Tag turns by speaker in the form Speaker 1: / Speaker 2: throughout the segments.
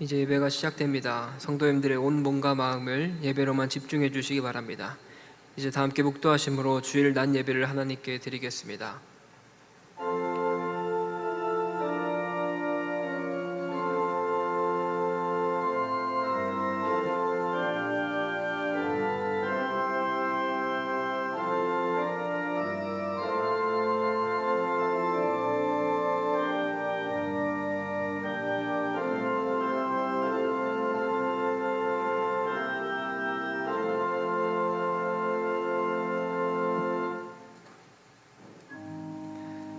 Speaker 1: 이제 예배가 시작됩니다. 성도님들의 온 몸과 마음을 예배로만 집중해 주시기 바랍니다. 이제 다 함께 묵도하심으로 주일 낮 예배를 하나님께 드리겠습니다.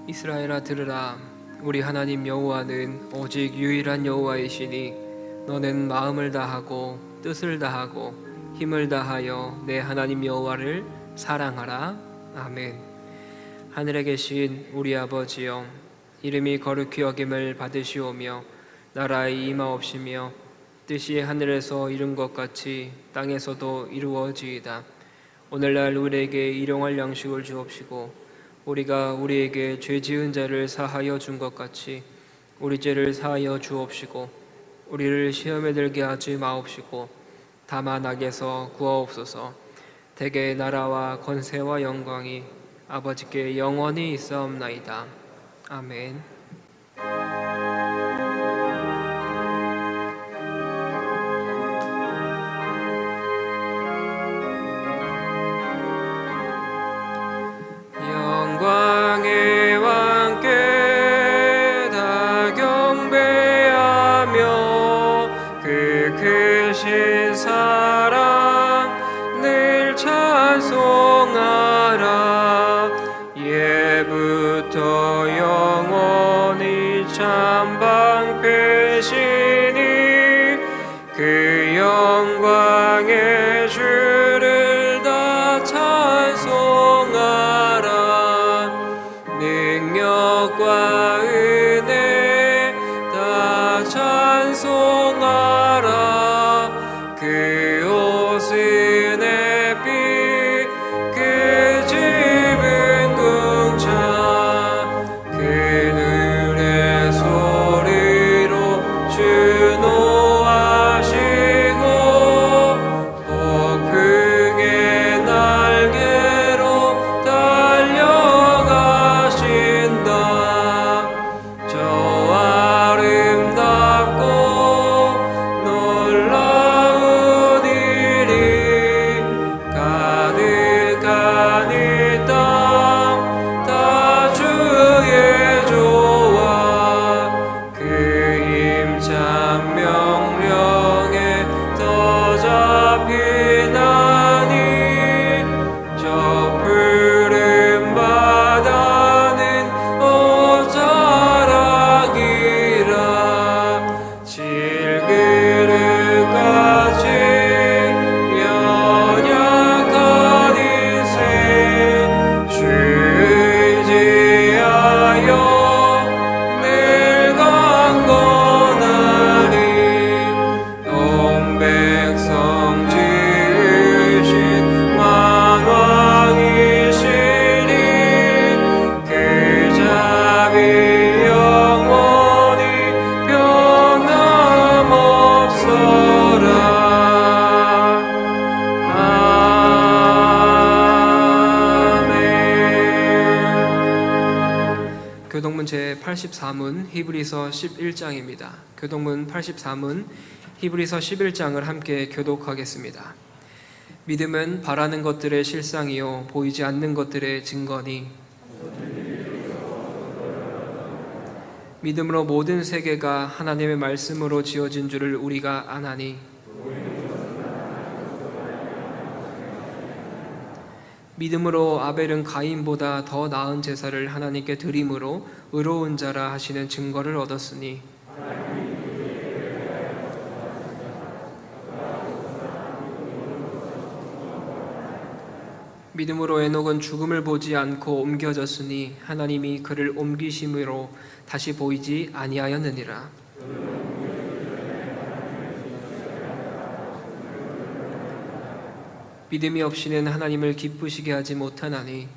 Speaker 1: 이스라엘아 들으라. 우리 하나님 여호와는 오직 유일한 여호와이시니 너는 마음을 다하고 뜻을 다하고 힘을 다하여 내 하나님 여호와를 사랑하라. 아멘. 하늘에 계신 우리 아버지여, 이름이 거룩히 여김을 받으시오며 나라의 임하옵시며 뜻이 하늘에서 이룬 것 같이 땅에서도 이루어지이다. 오늘날 우리에게 일용할 양식을 주옵시고 우리가 우리에게 죄 지은 자를 사하여 준 것 같이 우리 죄를 사하여 주옵시고 우리를 시험에 들게 하지 마옵시고 다만 악에서 구하옵소서. 대개 나라와 권세와 영광이 아버지께 영원히 있사옵나이다. 아멘. 영광의 왕께 다 경배하며 그 크신 사랑 늘 찬송하라. 예부터 영원히 참 방패시니 그 영광의 주를 다 찬송하라. 능력과 은혜 다 찬송하라. 그 옷은 햇빛 그 집은 궁창 그늘의 소리로 주 노하시고 폭풍의 날개로 달려가신다. 저 아름답고 놀라운 일이 가득한 이 땅 다 주의 조와 그 힘찬 명령에 더 잡히나니 저 푸른 바다는 옷자락이라. 질그릇같이 연약한 인생 주 의지하여 늘 강건하리. 온 백성 지으신 만왕이시니 그 자비 영원히 변함없어라. 아멘. 교동문 제84문 히브리서 11장입니다. 교동문 83문 히브리서 11장을 함께 교독하겠습니다. 믿음은 바라는 것들의 실상이요 보이지 않는 것들의 증거니 믿음으로 모든 세계가 하나님의 말씀으로 지어진 줄을 우리가 아나니 믿음으로 아벨은 가인보다 더 나은 제사를 하나님께 드림으로 의로운 자라 하시는 증거를 얻었으니 믿음으로 에녹은 죽음을 보지 않고 옮겨졌으니 하나님이 그를 옮기심으로 다시 보이지 아니하였느니라. 믿음이 없이는 하나님을 기쁘시게 하지 못하나니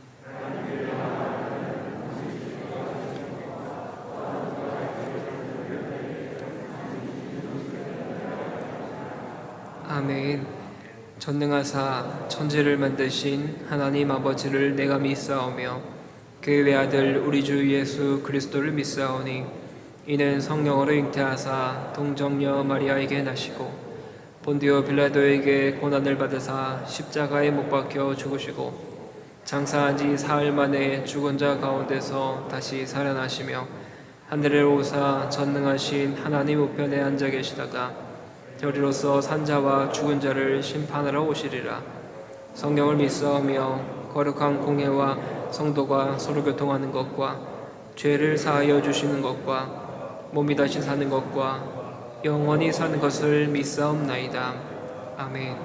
Speaker 1: 아멘. 전능하사 천지를 만드신 하나님 아버지를 내가 믿사오며 그 외아들 우리 주 예수 그리스도를 믿사오니 이는 성령으로 잉태하사 동정녀 마리아에게 나시고 본디오 빌라도에게 고난을 받으사 십자가에 못 박혀 죽으시고 장사한 지 사흘 만에 죽은 자 가운데서 다시 살아나시며 하늘에 오사 전능하신 하나님 우편에 앉아 계시다가 저리로서 산자와 죽은 자를 심판하러 오시리라. 성령을 믿사오며 거룩한 공회와 성도가 서로 교통하는 것과 죄를 사하여 주시는 것과 몸이 다시 사는 것과 영원히 사는 것을 믿사옵나이다. 아멘.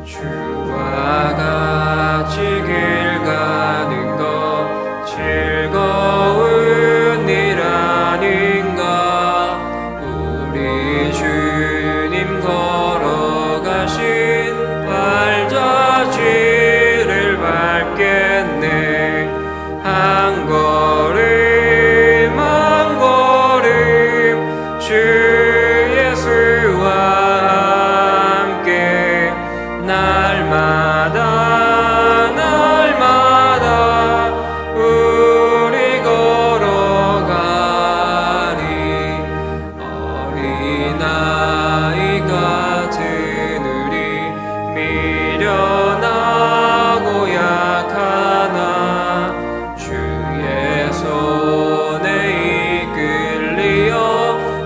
Speaker 1: 주와 같이 길 가는 것 즐거운 일 아닌가. 우리 주님 걸어가신 발자취를 밟겠네. 한 걸음 한 걸음 주 예수와 함께 날마다 날마다 우리 걸어가리. 어린아이 같은 우리 미련하고 약하나 주의 손에 이끌리어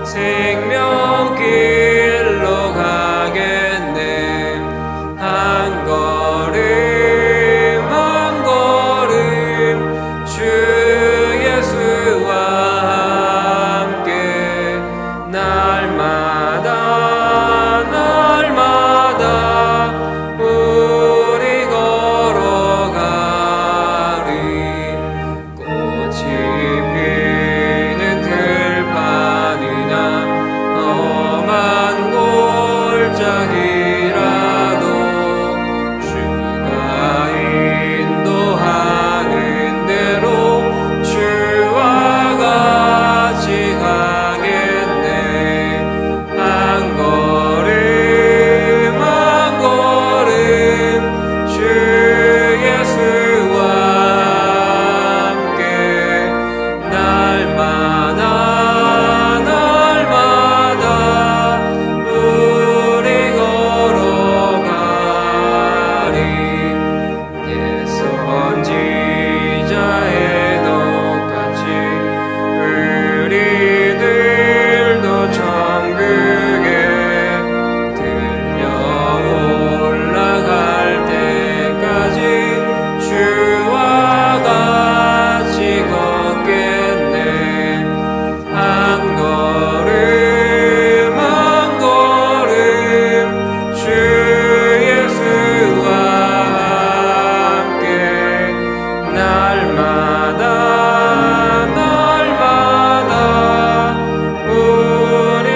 Speaker 1: 생명길로 가겠네. 한 걸음 한 걸음 주 예수와 함께 날마다 날마다 우리 걸어가리. 꽃이 피는 들판이나 험한 골짜기라도 주가 인도하는 대로 주와 같이 가겠네. 한 걸음 한 걸음 주 예수와 함께 날마다 날마다 우리 걸어가리. 옛 선지자의 똑같이 우리들도 천국에 들려 올라갈 때까지 주와 같이 걷겠네. 한 걸음 한 걸음 주 예수와 함께 날마다 날마다 우리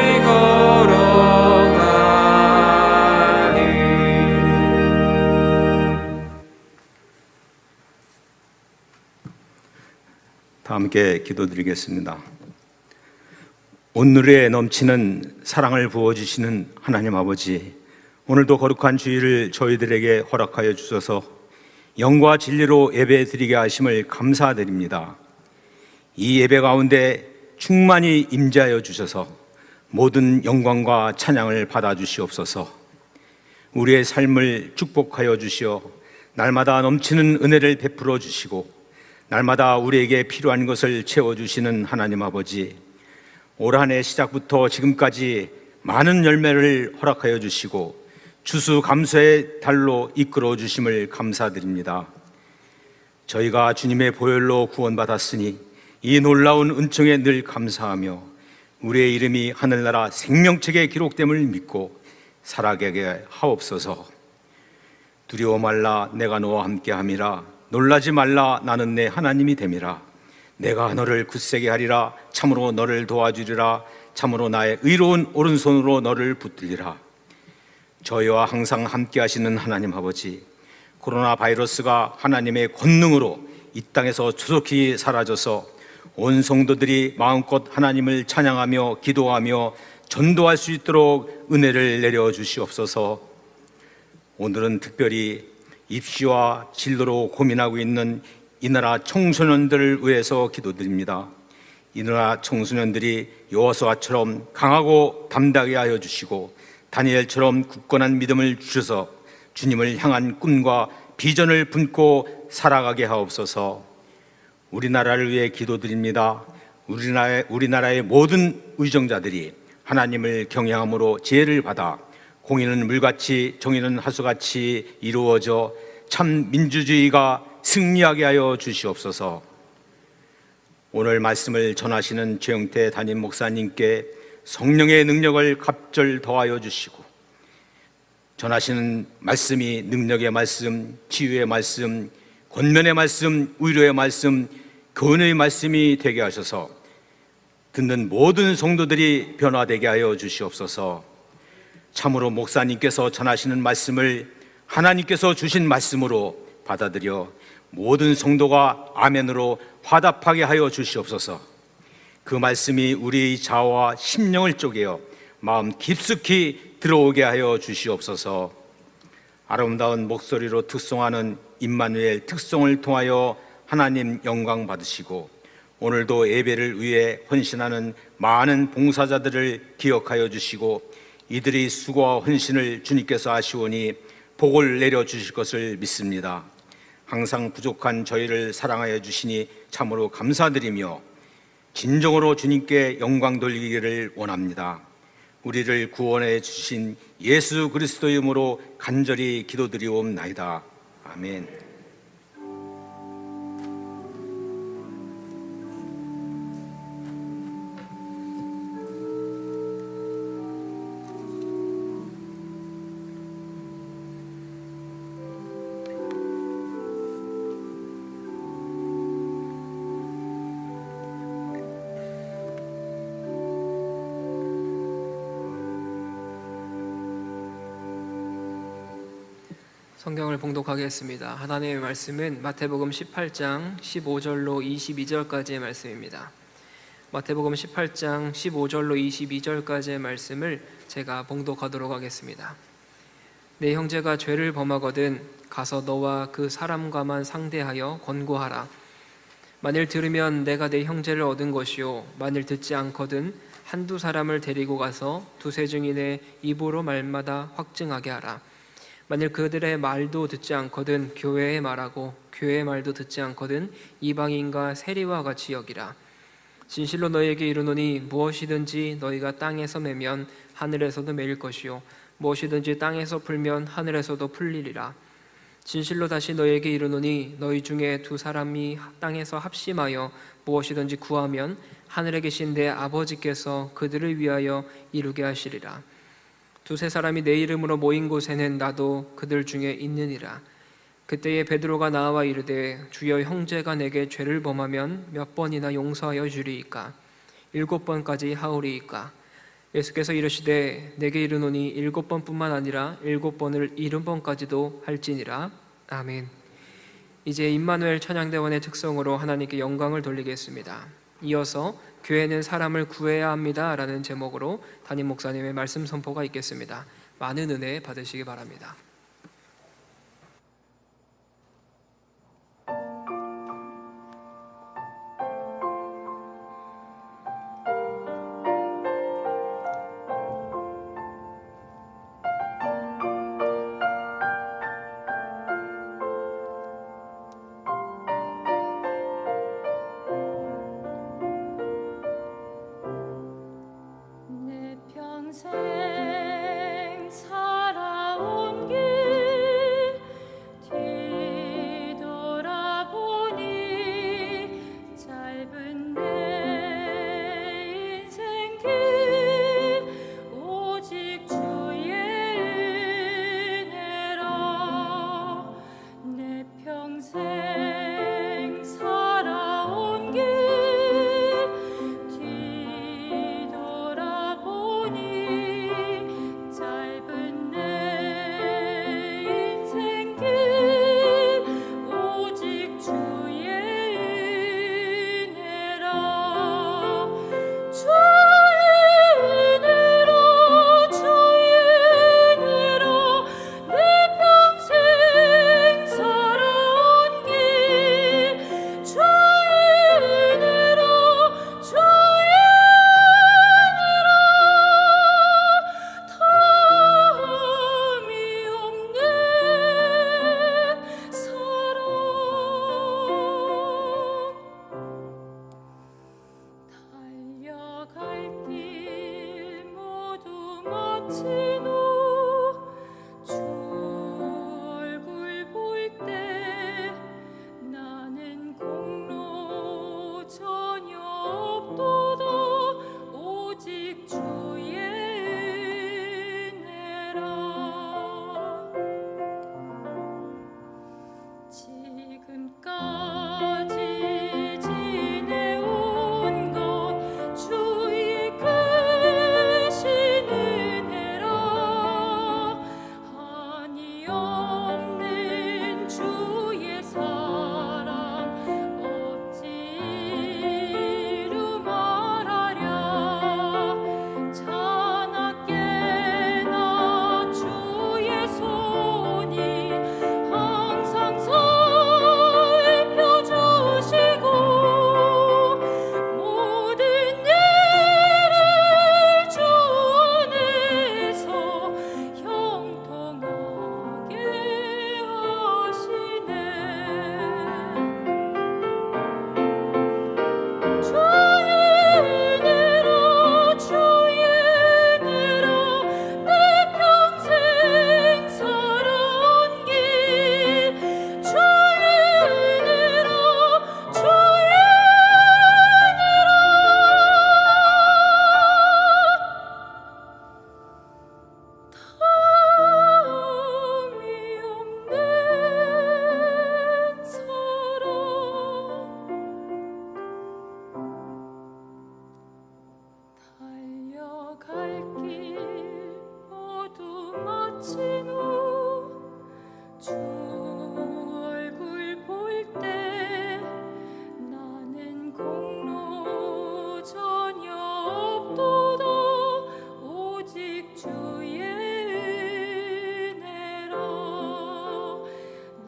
Speaker 1: 걸어가리.
Speaker 2: 다 함께 기도드리겠습니다. 온누리에 넘치는 사랑을 부어주시는 하나님 아버지, 오늘도 거룩한 주일을 저희들에게 허락하여 주셔서 영과 진리로 예배 드리게 하심을 감사드립니다. 이 예배 가운데 충만히 임재하여 주셔서 모든 영광과 찬양을 받아주시옵소서. 우리의 삶을 축복하여 주시어 날마다 넘치는 은혜를 베풀어 주시고 날마다 우리에게 필요한 것을 채워주시는 하나님 아버지, 올 한 해 시작부터 지금까지 많은 열매를 허락하여 주시고 추수감사의 달로 이끌어 주심을 감사드립니다. 저희가 주님의 보혈로 구원받았으니 이 놀라운 은총에 늘 감사하며 우리의 이름이 하늘나라 생명책에 기록됨을 믿고 살아가게 하옵소서. 두려워 말라, 내가 너와 함께함이라. 놀라지 말라, 나는 내 하나님이 됨이라. 내가 너를 굳세게 하리라. 참으로 너를 도와주리라. 참으로 나의 의로운 오른손으로 너를 붙들리라. 저희와 항상 함께 하시는 하나님 아버지, 코로나 바이러스가 하나님의 권능으로 이 땅에서 조속히 사라져서 온 성도들이 마음껏 하나님을 찬양하며 기도하며 전도할 수 있도록 은혜를 내려주시옵소서. 오늘은 특별히 입시와 진로로 고민하고 있는 이 나라 청소년들을 위해서 기도드립니다. 이 나라 청소년들이 여호수아처럼 강하고 담대하게 하여 주시고 다니엘처럼 굳건한 믿음을 주셔서 주님을 향한 꿈과 비전을 품고 살아가게 하옵소서. 우리나라를 위해 기도드립니다. 우리나라의 모든 의정자들이 하나님을 경외함으로 지혜를 받아 공의는 물같이 정의는 하수같이 이루어져 참 민주주의가 승리하게 하여 주시옵소서. 오늘 말씀을 전하시는 최영태 담임 목사님께 성령의 능력을 갑절 더하여 주시고 전하시는 말씀이 능력의 말씀, 치유의 말씀, 권면의 말씀, 위로의 말씀, 교훈의 말씀이 되게 하셔서 듣는 모든 성도들이 변화되게 하여 주시옵소서. 참으로 목사님께서 전하시는 말씀을 하나님께서 주신 말씀으로 받아들여 모든 성도가 아멘으로 화답하게 하여 주시옵소서. 그 말씀이 우리의 자아와 심령을 쪼개어 마음 깊숙이 들어오게 하여 주시옵소서. 아름다운 목소리로 특송하는 임마누엘 특송을 통하여 하나님 영광 받으시고 오늘도 예배를 위해 헌신하는 많은 봉사자들을 기억하여 주시고 이들의 수고와 헌신을 주님께서 아시오니 복을 내려주실 것을 믿습니다. 항상 부족한 저희를 사랑하여 주시니 참으로 감사드리며 진정으로 주님께 영광 돌리기를 원합니다. 우리를 구원해 주신 예수 그리스도의 이름으로 간절히 기도드리옵나이다. 아멘.
Speaker 1: 성경을 봉독하겠습니다. 하나님의 말씀은 마태복음 18장 15절로 22절까지의 말씀입니다. 마태복음 18장 15절로 22절까지의 말씀을 제가 봉독하도록 하겠습니다. 내 형제가 죄를 범하거든 가서 너와 그 사람과만 상대하여 권고하라. 만일 들으면 내가 내 형제를 얻은 것이요 만일 듣지 않거든 한두 사람을 데리고 가서 두세 증인의 입으로 말마다 확증하게 하라. 만일 그들의 말도 듣지 않거든 교회의 말하고 교회의 말도 듣지 않거든 이방인과 세리와 같이 여기라. 진실로 너희에게 이르노니 무엇이든지 너희가 땅에서 매면 하늘에서도 매일 것이요 무엇이든지 땅에서 풀면 하늘에서도 풀리리라. 진실로 다시 너희에게 이르노니 너희 중에 두 사람이 땅에서 합심하여 무엇이든지 구하면 하늘에 계신 내 아버지께서 그들을 위하여 이루게 하시리라. 두세 사람이 내 이름으로 모인 곳에는 나도 그들 중에 있느니라. 그때에 베드로가 나와 이르되 주여 형제가 내게 죄를 범하면 몇 번이나 용서하여 주리이까? 7번까지 하오리이까? 예수께서 이르시되 내게 이르노니 7번뿐만 아니라 7번을 70번까지도 할지니라. 아멘. 이제 임마누엘 찬양대원의 특성으로 하나님께 영광을 돌리겠습니다. 이어서 교회는 사람을 구해야 합니다 라는 제목으로 담임 목사님의 말씀 선포가 있겠습니다. 많은 은혜 받으시기 바랍니다.
Speaker 3: 내 평생 살아온 길 마친 후 주 얼굴 볼 때 나는 공로 전혀 없도다 오직 주의 은혜라. 지금까지 지내온 것 주의 크신 은혜라. 한이 없는 주의 사랑 어찌 이루 말하랴. 자나깨나 주의 손이 항상 살펴주시고 모든 일을 주 안에서 형통하게 하시네. 주의 은혜로 주의 은혜로 내 평생 살아온 길 주의 은혜로 주의 은혜로 다음이 없는 사랑. 달려갈 길 모두 마친 후 주 얼굴 볼 때 나는 공로 전혀 없도다 오직 주의 은혜라.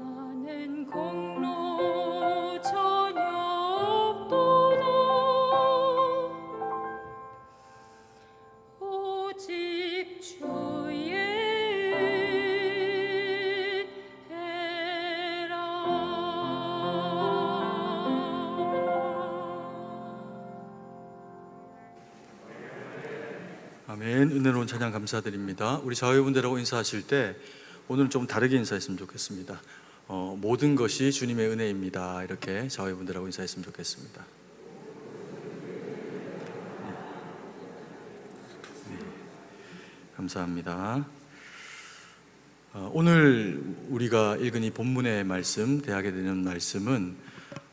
Speaker 3: 나는 공로 전혀 없도다 오직 주의
Speaker 4: 아멘. 은혜로운 찬양 감사드립니다. 우리 자회분들하고 인사하실 때 오늘은 좀 다르게 인사했으면 좋겠습니다. 모든 것이 주님의 은혜입니다. 이렇게 자회분들하고 인사했으면 좋겠습니다. 네. 감사합니다. 오늘 우리가 읽은 이 본문의 말씀, 대하게 되는 말씀은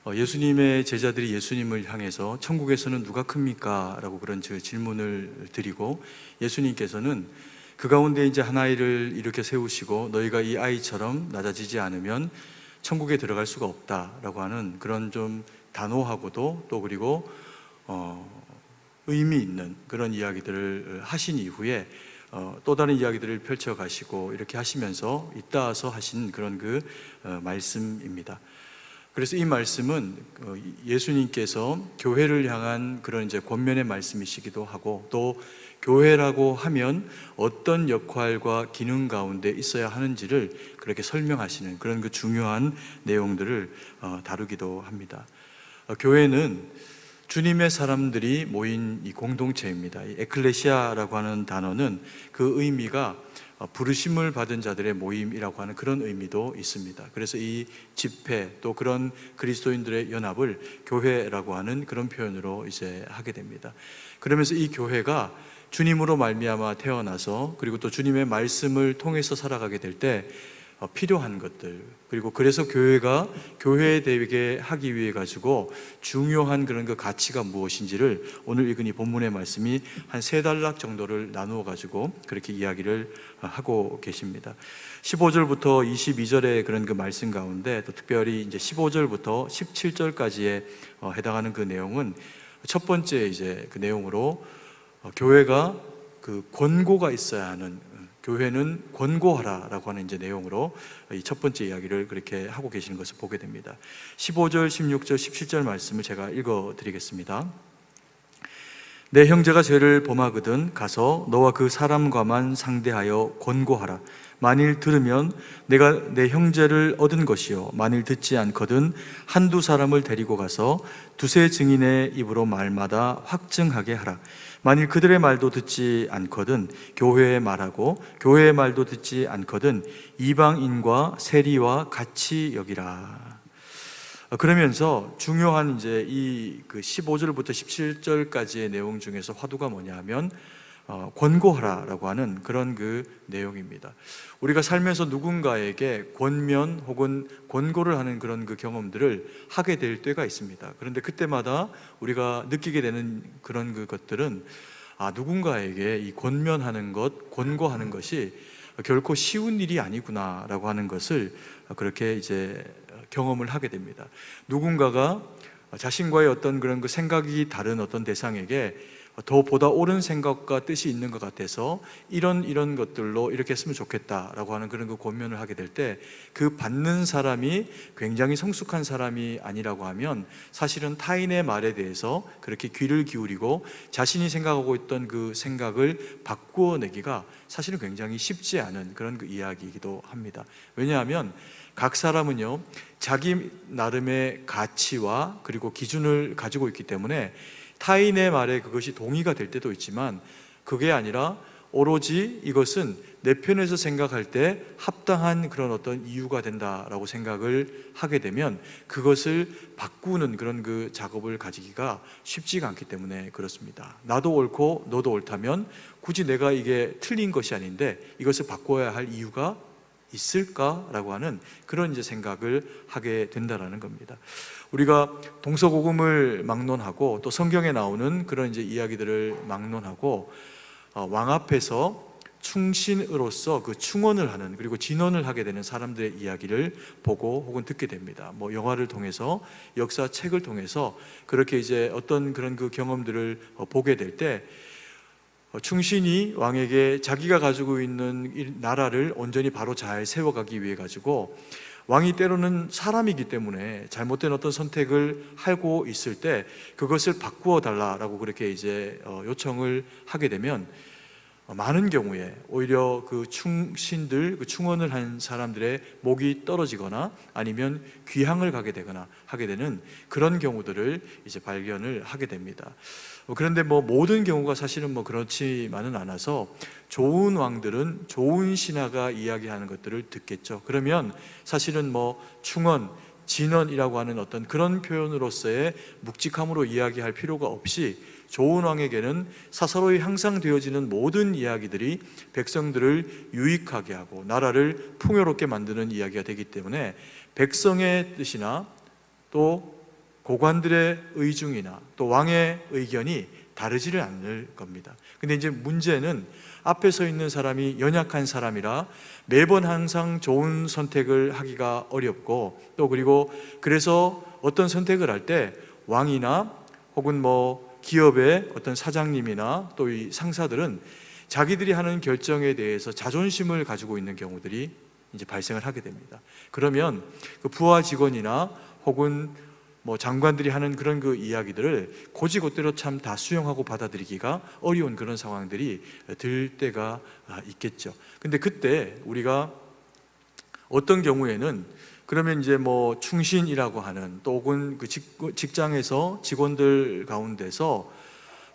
Speaker 4: 예수님의 제자들이 예수님을 향해서 천국에서는 누가 큽니까? 라고 그런 질문을 드리고 예수님께서는 그 가운데 이제 한 아이를 이렇게 세우시고 너희가 이 아이처럼 낮아지지 않으면 천국에 들어갈 수가 없다라고 하는 그런 좀 단호하고도 또 그리고 의미 있는 그런 이야기들을 하신 이후에 또 다른 이야기들을 펼쳐 가시고 이렇게 하시면서 잇따서 하신 그런 그 말씀입니다. 그래서 이 말씀은 예수님께서 교회를 향한 그런 이제 권면의 말씀이시기도 하고 또 교회라고 하면 어떤 역할과 기능 가운데 있어야 하는지를 그렇게 설명하시는 그런 그 중요한 내용들을 다루기도 합니다. 교회는 주님의 사람들이 모인 이 공동체입니다. 이 에클레시아라고 하는 단어는 그 의미가 부르심을 받은 자들의 모임이라고 하는 그런 의미도 있습니다. 그래서 이 집회 또 그런 그리스도인들의 연합을 교회라고 하는 그런 표현으로 이제 하게 됩니다. 그러면서 이 교회가 주님으로 말미암아 태어나서 그리고 또 주님의 말씀을 통해서 살아가게 될 때 필요한 것들 그리고 그래서 교회가 교회되게 하기 위해 가지고 중요한 그런 그 가치가 무엇인지를 오늘 읽은 이 본문의 말씀이 한 3단락 정도를 나누어 가지고 그렇게 이야기를 하고 계십니다. 15절부터 22절의 그런 그 말씀 가운데 또 특별히 이제 15절부터 17절까지에 해당하는 그 내용은 첫 번째 이제 그 내용으로 교회가 그 권고가 있어야 하는 교회는 권고하라라고 하는 이제 내용으로 이 첫 번째 이야기를 그렇게 하고 계시는 것을 보게 됩니다. 15절, 16절, 17절 말씀을 제가 읽어 드리겠습니다. 내 형제가 죄를 범하거든 가서 너와 그 사람과만 상대하여 권고하라. 만일 들으면 내가 내 형제를 얻은 것이요 만일 듣지 않거든 한두 사람을 데리고 가서 두세 증인의 입으로 말마다 확증하게 하라. 만일 그들의 말도 듣지 않거든 교회의 말하고 교회의 말도 듣지 않거든 이방인과 세리와 같이 여기라. 그러면서 중요한 이제 이 그 15절부터 17절까지의 내용 중에서 화두가 뭐냐 하면 권고하라라고 하는 그런 그 내용입니다. 우리가 살면서 누군가에게 권면 혹은 권고를 하는 그런 그 경험들을 하게 될 때가 있습니다. 그런데 그때마다 우리가 느끼게 되는 그런 그 것들은 누군가에게 이 권면하는 것, 권고하는 것이 결코 쉬운 일이 아니구나라고 하는 것을 그렇게 이제 경험을 하게 됩니다. 누군가가 자신과의 어떤 그런 그 생각이 다른 어떤 대상에게 더 보다 옳은 생각과 뜻이 있는 것 같아서 이런 것들로 이렇게 했으면 좋겠다라고 하는 그런 그 권면을 하게 될 때 그 받는 사람이 굉장히 성숙한 사람이 아니라고 하면 사실은 타인의 말에 대해서 그렇게 귀를 기울이고 자신이 생각하고 있던 그 생각을 바꾸어내기가 사실은 굉장히 쉽지 않은 그런 그 이야기이기도 합니다. 왜냐하면 각 사람은요 자기 나름의 가치와 그리고 기준을 가지고 있기 때문에 타인의 말에 그것이 동의가 될 때도 있지만 그게 아니라 오로지 이것은 내 편에서 생각할 때 합당한 그런 어떤 이유가 된다라고 생각을 하게 되면 그것을 바꾸는 그런 그 작업을 가지기가 쉽지가 않기 때문에 그렇습니다. 나도 옳고 너도 옳다면 굳이 내가 이게 틀린 것이 아닌데 이것을 바꿔야 할 이유가 있을까라고 하는 그런 이제 생각을 하게 된다라는 겁니다. 우리가 동서고금을 막론하고 또 성경에 나오는 그런 이제 이야기들을 막론하고 왕 앞에서 충신으로서 그 충언을 하는 그리고 진언을 하게 되는 사람들의 이야기를 보고 혹은 듣게 됩니다. 뭐 영화를 통해서 역사책을 통해서 그렇게 이제 어떤 그런 그 경험들을 보게 될 때 충신이 왕에게 자기가 가지고 있는 이 나라를 온전히 바로 잘 세워가기 위해 가지고 왕이 때로는 사람이기 때문에 잘못된 어떤 선택을 하고 있을 때 그것을 바꾸어 달라라고 그렇게 이제 요청을 하게 되면 많은 경우에 오히려 그 충신들, 그 충언을 한 사람들의 목이 떨어지거나 아니면 귀향을 가게 되거나 하게 되는 그런 경우들을 이제 발견을 하게 됩니다. 그런데 뭐 모든 경우가 사실은 뭐 그렇지만은 않아서 좋은 왕들은 좋은 신하가 이야기하는 것들을 듣겠죠. 그러면 사실은 뭐 충언, 진언이라고 하는 어떤 그런 표현으로서의 묵직함으로 이야기할 필요가 없이 좋은 왕에게는 사사로이 항상 되어지는 모든 이야기들이 백성들을 유익하게 하고 나라를 풍요롭게 만드는 이야기가 되기 때문에 백성의 뜻이나 또 고관들의 의중이나 또 왕의 의견이 다르지를 않을 겁니다. 근데 이제 문제는 앞에 서 있는 사람이 연약한 사람이라 매번 항상 좋은 선택을 하기가 어렵고 또 그리고 그래서 어떤 선택을 할 때 왕이나 혹은 뭐 기업의 어떤 사장님이나 또 이 상사들은 자기들이 하는 결정에 대해서 자존심을 가지고 있는 경우들이 이제 발생을 하게 됩니다. 그러면 그 부하 직원이나 혹은 뭐 장관들이 하는 그런 그 이야기들을 곧이곧대로 참 다 수용하고 받아들이기가 어려운 그런 상황들이 들 때가 있겠죠. 근데 그때 우리가 어떤 경우에는 그러면 이제 뭐 충신이라고 하는 또 혹은 그 직장에서 직원들 가운데서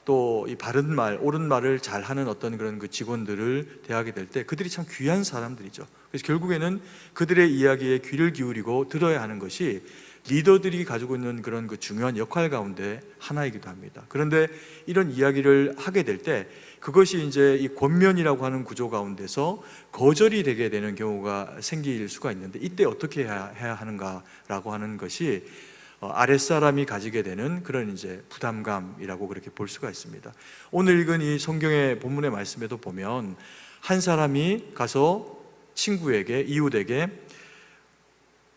Speaker 4: 또 이 바른 말, 옳은 말을 잘 하는 어떤 그런 그 직원들을 대하게 될 때 그들이 참 귀한 사람들이죠. 그래서 결국에는 그들의 이야기에 귀를 기울이고 들어야 하는 것이 리더들이 가지고 있는 그런 그 중요한 역할 가운데 하나이기도 합니다. 그런데 이런 이야기를 하게 될 때 그것이 이제 이 권면이라고 하는 구조 가운데서 거절이 되게 되는 경우가 생길 수가 있는데 이때 어떻게 해야 하는가라고 하는 것이 아랫사람이 가지게 되는 그런 이제 부담감이라고 그렇게 볼 수가 있습니다. 오늘 읽은 이 성경의 본문의 말씀에도 보면 한 사람이 가서 친구에게, 이웃에게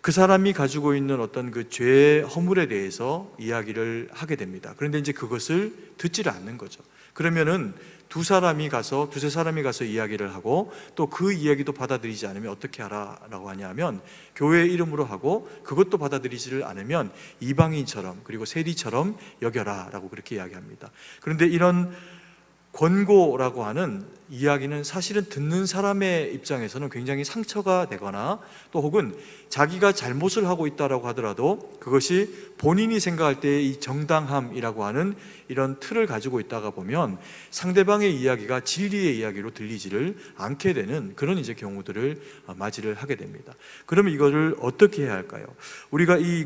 Speaker 4: 그 사람이 가지고 있는 어떤 그 죄의 허물에 대해서 이야기를 하게 됩니다. 그런데 이제 그것을 듣지를 않는 거죠. 그러면은 두세 사람이 가서 이야기를 하고 또 그 이야기도 받아들이지 않으면 어떻게 하라라고 하냐면 교회의 이름으로 하고 그것도 받아들이지를 않으면 이방인처럼 그리고 세리처럼 여겨라라고 그렇게 이야기합니다. 그런데 이런 권고라고 하는 이야기는 사실은 듣는 사람의 입장에서는 굉장히 상처가 되거나 또 혹은 자기가 잘못을 하고 있다라고 하더라도 그것이 본인이 생각할 때의 이 정당함이라고 하는 이런 틀을 가지고 있다가 보면 상대방의 이야기가 진리의 이야기로 들리지를 않게 되는 그런 이제 경우들을 맞이를 하게 됩니다. 그러면 이거를 어떻게 해야 할까요? 우리가 이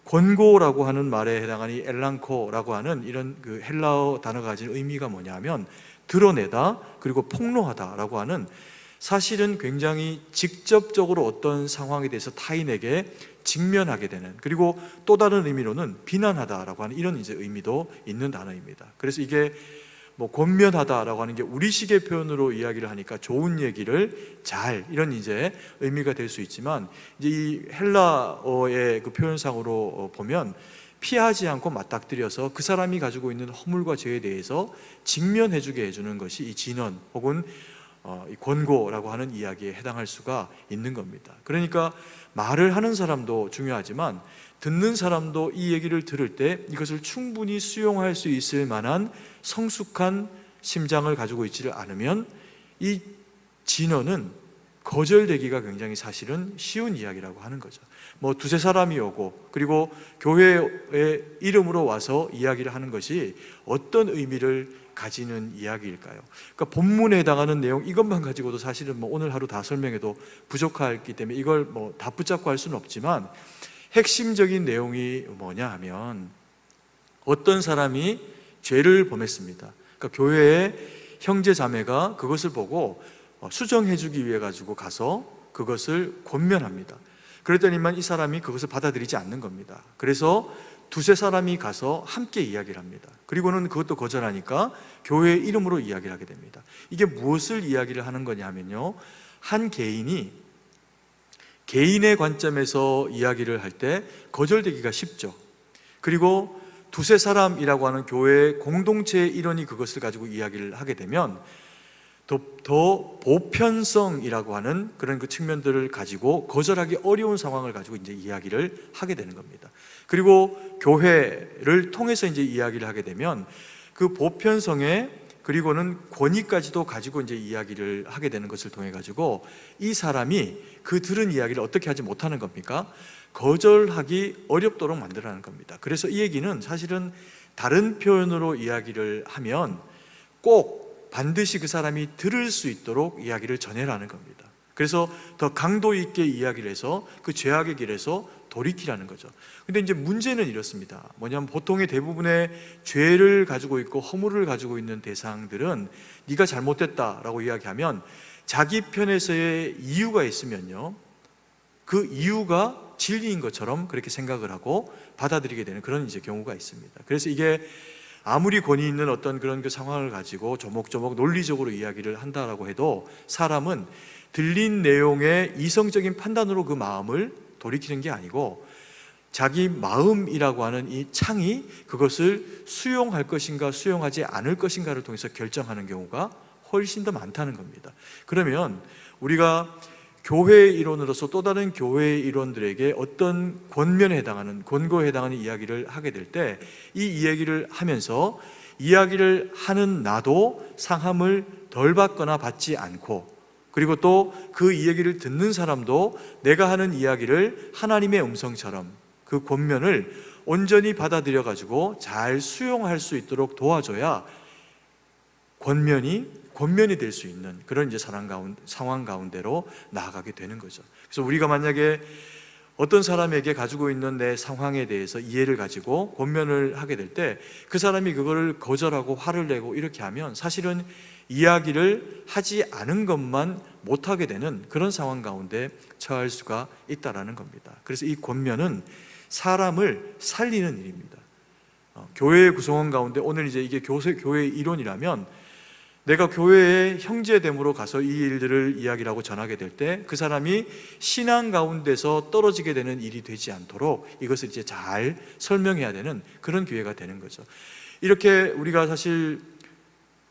Speaker 4: 권고라고 하는 말에 해당하는 이 엘랑코라고 하는 이런 그 헬라어 단어가 가진 의미가 뭐냐면 드러내다 그리고 폭로하다라고 하는 사실은 굉장히 직접적으로 어떤 상황에 대해서 타인에게 직면하게 되는, 그리고 또 다른 의미로는 비난하다라고 하는 이런 이제 의미도 있는 단어입니다. 그래서 이게 권면하다라고 하는 게 우리식의 표현으로 이야기를 하니까 좋은 얘기를 잘, 이런 이제 의미가 될 수 있지만, 이제 이 헬라어의 그 표현상으로 보면 피하지 않고 맞닥뜨려서 그 사람이 가지고 있는 허물과 죄에 대해서 직면해주게 해주는 것이 이 진언 혹은 이 권고라고 하는 이야기에 해당할 수가 있는 겁니다. 그러니까 말을 하는 사람도 중요하지만 듣는 사람도 이 얘기를 들을 때 이것을 충분히 수용할 수 있을 만한 성숙한 심장을 가지고 있지를 않으면 이 진언은 거절되기가 굉장히 사실은 쉬운 이야기라고 하는 거죠. 두세 사람이 오고 그리고 교회의 이름으로 와서 이야기를 하는 것이 어떤 의미를 가지는 이야기일까요? 그러니까 본문에 해당하는 내용 이것만 가지고도 사실은 오늘 하루 다 설명해도 부족하기 때문에 이걸 다 붙잡고 할 수는 없지만, 핵심적인 내용이 뭐냐 하면 어떤 사람이 죄를 범했습니다. 그러니까 교회의 형제 자매가 그것을 보고 수정해 주기 위해 가지고 가서 그것을 권면합니다. 그랬더니만 이 사람이 그것을 받아들이지 않는 겁니다. 그래서 두세 사람이 가서 함께 이야기를 합니다. 그리고는 그것도 거절하니까 교회의 이름으로 이야기를 하게 됩니다. 이게 무엇을 이야기를 하는 거냐 하면요, 한 개인이 개인의 관점에서 이야기를 할 때 거절되기가 쉽죠. 그리고 두세 사람이라고 하는 교회의 공동체의 일원이 그것을 가지고 이야기를 하게 되면 더 보편성이라고 하는 그런 그 측면들을 가지고 거절하기 어려운 상황을 가지고 이제 이야기를 하게 되는 겁니다. 그리고 교회를 통해서 이제 이야기를 하게 되면 그 보편성에 그리고는 권위까지도 가지고 이제 이야기를 하게 되는 것을 통해 가지고 이 사람이 그 들은 이야기를 어떻게 하지 못하는 겁니까? 거절하기 어렵도록 만들어내는 겁니다. 그래서 이 얘기는 사실은 다른 표현으로 이야기를 하면 꼭 반드시 그 사람이 들을 수 있도록 이야기를 전해라는 겁니다. 그래서 더 강도 있게 이야기를 해서 그 죄악의 길에서 돌이키라는 거죠. 근데 이제 문제는 이렇습니다. 뭐냐면 보통의 대부분의 죄를 가지고 있고 허물을 가지고 있는 대상들은 네가 잘못됐다라고 이야기하면 자기 편에서의 이유가 있으면요, 그 이유가 진리인 것처럼 그렇게 생각을 하고 받아들이게 되는 그런 이제 경우가 있습니다. 그래서 이게 아무리 권위 있는 어떤 그런 그 상황을 가지고 조목조목 논리적으로 이야기를 한다라고 해도 사람은 들린 내용의 이성적인 판단으로 그 마음을 돌이키는 게 아니고 자기 마음이라고 하는 이 창이 그것을 수용할 것인가 수용하지 않을 것인가를 통해서 결정하는 경우가 훨씬 더 많다는 겁니다. 그러면 우리가 교회의 일원으로서 또 다른 교회의 일원들에게 어떤 권면에 해당하는, 권고에 해당하는 이야기를 하게 될 때 이 이야기를 하면서 이야기를 하는 나도 상함을 덜 받거나 받지 않고, 그리고 또 그 이야기를 듣는 사람도 내가 하는 이야기를 하나님의 음성처럼 그 권면을 온전히 받아들여 가지고 잘 수용할 수 있도록 도와줘야 권면이 될 수 있는 그런 이제 상황 가운데로 나아가게 되는 거죠. 그래서 우리가 만약에 어떤 사람에게 가지고 있는 내 상황에 대해서 이해를 가지고 권면을 하게 될 때 그 사람이 그거를 거절하고 화를 내고 이렇게 하면 사실은 이야기를 하지 않은 것만 못하게 되는 그런 상황 가운데 처할 수가 있다라는 겁니다. 그래서 이 권면은 사람을 살리는 일입니다. 교회의 구성원 가운데 오늘 이제 이게 교회의 이론이라면 내가 교회의 형제됨으로 가서 이 일들을 이야기를 하고 전하게 될 때 그 사람이 신앙 가운데서 떨어지게 되는 일이 되지 않도록 이것을 이제 잘 설명해야 되는 그런 기회가 되는 거죠. 이렇게 우리가 사실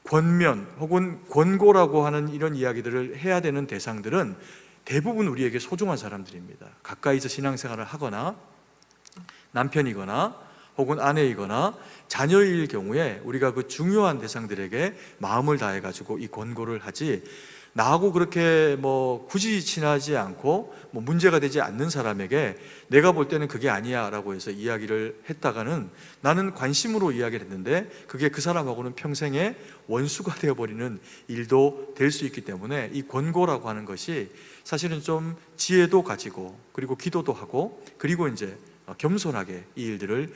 Speaker 4: 권면 혹은 권고라고 하는 이런 이야기들을 해야 되는 대상들은 대부분 우리에게 소중한 사람들입니다. 가까이서 신앙생활을 하거나 남편이거나 혹은 아내이거나 자녀일 경우에 우리가 그 중요한 대상들에게 마음을 다해 가지고 이 권고를 하지, 나하고 그렇게 뭐 굳이 친하지 않고 뭐 문제가 되지 않는 사람에게 내가 볼 때는 그게 아니야 라고 해서 이야기를 했다가는 나는 관심으로 이야기를 했는데 그게 그 사람하고는 평생의 원수가 되어버리는 일도 될 수 있기 때문에 이 권고라고 하는 것이 사실은 좀 지혜도 가지고, 그리고 기도도 하고, 그리고 이제 겸손하게 이 일들을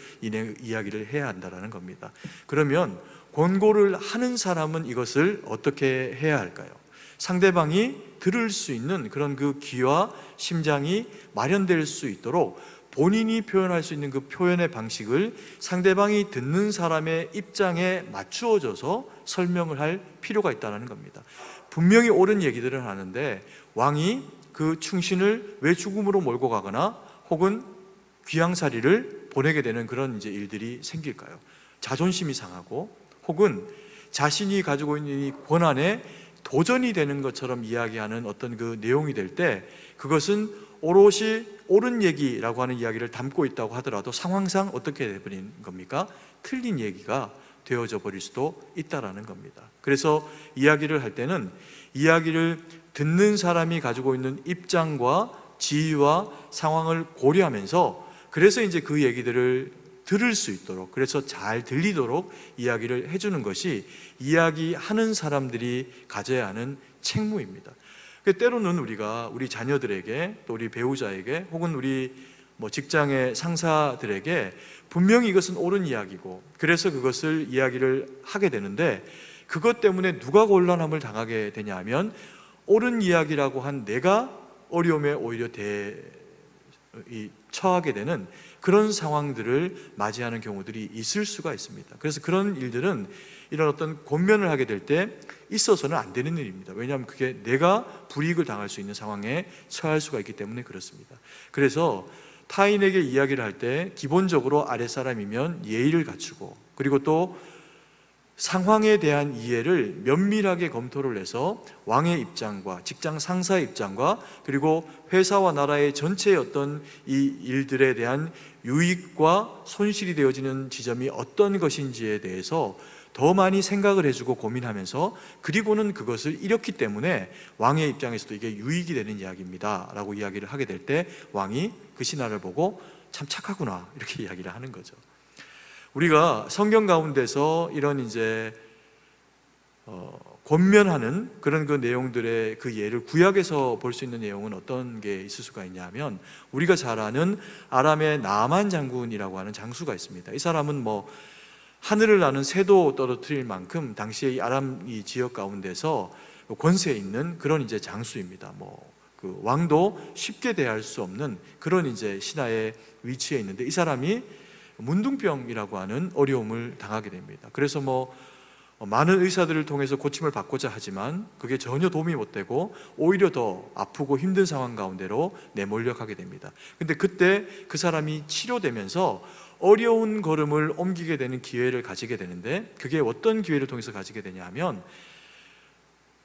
Speaker 4: 이야기를 해야 한다는 겁니다. 그러면 권고를 하는 사람은 이것을 어떻게 해야 할까요? 상대방이 들을 수 있는 그런 그 귀와 심장이 마련될 수 있도록 본인이 표현할 수 있는 그 표현의 방식을 상대방이 듣는 사람의 입장에 맞추어져서 설명을 할 필요가 있다는 겁니다. 분명히 옳은 얘기들은 하는데 왕이 그 충신을 왜 죽음으로 몰고 가거나 혹은 귀양살이를 보내게 되는 그런 이제 일들이 생길까요? 자존심이 상하고 혹은 자신이 가지고 있는 이 권한에 도전이 되는 것처럼 이야기하는 어떤 그 내용이 될 때 그것은 오롯이 옳은 얘기라고 하는 이야기를 담고 있다고 하더라도 상황상 어떻게 되버린 겁니까? 틀린 얘기가 되어져 버릴 수도 있다라는 겁니다. 그래서 이야기를 할 때는 이야기를 듣는 사람이 가지고 있는 입장과 지위와 상황을 고려하면서, 그래서 이제 그 얘기들을 들을 수 있도록, 그래서 잘 들리도록 이야기를 해주는 것이 이야기하는 사람들이 가져야 하는 책무입니다. 때로는 우리가 우리 자녀들에게, 또 우리 배우자에게, 혹은 우리 직장의 상사들에게 분명히 이것은 옳은 이야기고 그래서 그것을 이야기를 하게 되는데, 그것 때문에 누가 곤란함을 당하게 되냐 하면 옳은 이야기라고 한 내가 어려움에 오히려 처하게 되는 그런 상황들을 맞이하는 경우들이 있을 수가 있습니다. 그래서 그런 일들은 이런 어떤 권면을 하게 될 때 있어서는 안 되는 일입니다. 왜냐하면 그게 내가 불이익을 당할 수 있는 상황에 처할 수가 있기 때문에 그렇습니다. 그래서 타인에게 이야기를 할 때 기본적으로 아랫사람이면 예의를 갖추고, 그리고 또 상황에 대한 이해를 면밀하게 검토를 해서 왕의 입장과 직장 상사의 입장과 그리고 회사와 나라의 전체의 어떤 이 일들에 대한 유익과 손실이 되어지는 지점이 어떤 것인지에 대해서 더 많이 생각을 해주고 고민하면서, 그리고는 그것을 이렇기 때문에 왕의 입장에서도 이게 유익이 되는 이야기입니다 라고 이야기를 하게 될 때 왕이 그 신하를 보고 참 착하구나 이렇게 이야기를 하는 거죠. 우리가 성경 가운데서 이런 이제 권면하는 그런 그 내용들의 그 예를 구약에서 볼 수 있는 내용은 어떤 게 있을 수가 있냐면, 우리가 잘 아는 아람의 나만 장군이라고 하는 장수가 있습니다. 이 사람은 하늘을 나는 새도 떨어뜨릴 만큼 당시에 이 아람 이 지역 가운데서 권세 있는 그런 이제 장수입니다. 그 왕도 쉽게 대할 수 없는 그런 이제 신하의 위치에 있는데, 이 사람이 문둥병이라고 하는 어려움을 당하게 됩니다. 그래서 많은 의사들을 통해서 고침을 받고자 하지만 그게 전혀 도움이 못 되고 오히려 더 아프고 힘든 상황 가운데로 내몰려 가게 됩니다. 근데 그때 그 사람이 치료되면서 어려운 걸음을 옮기게 되는 기회를 가지게 되는데, 그게 어떤 기회를 통해서 가지게 되냐 하면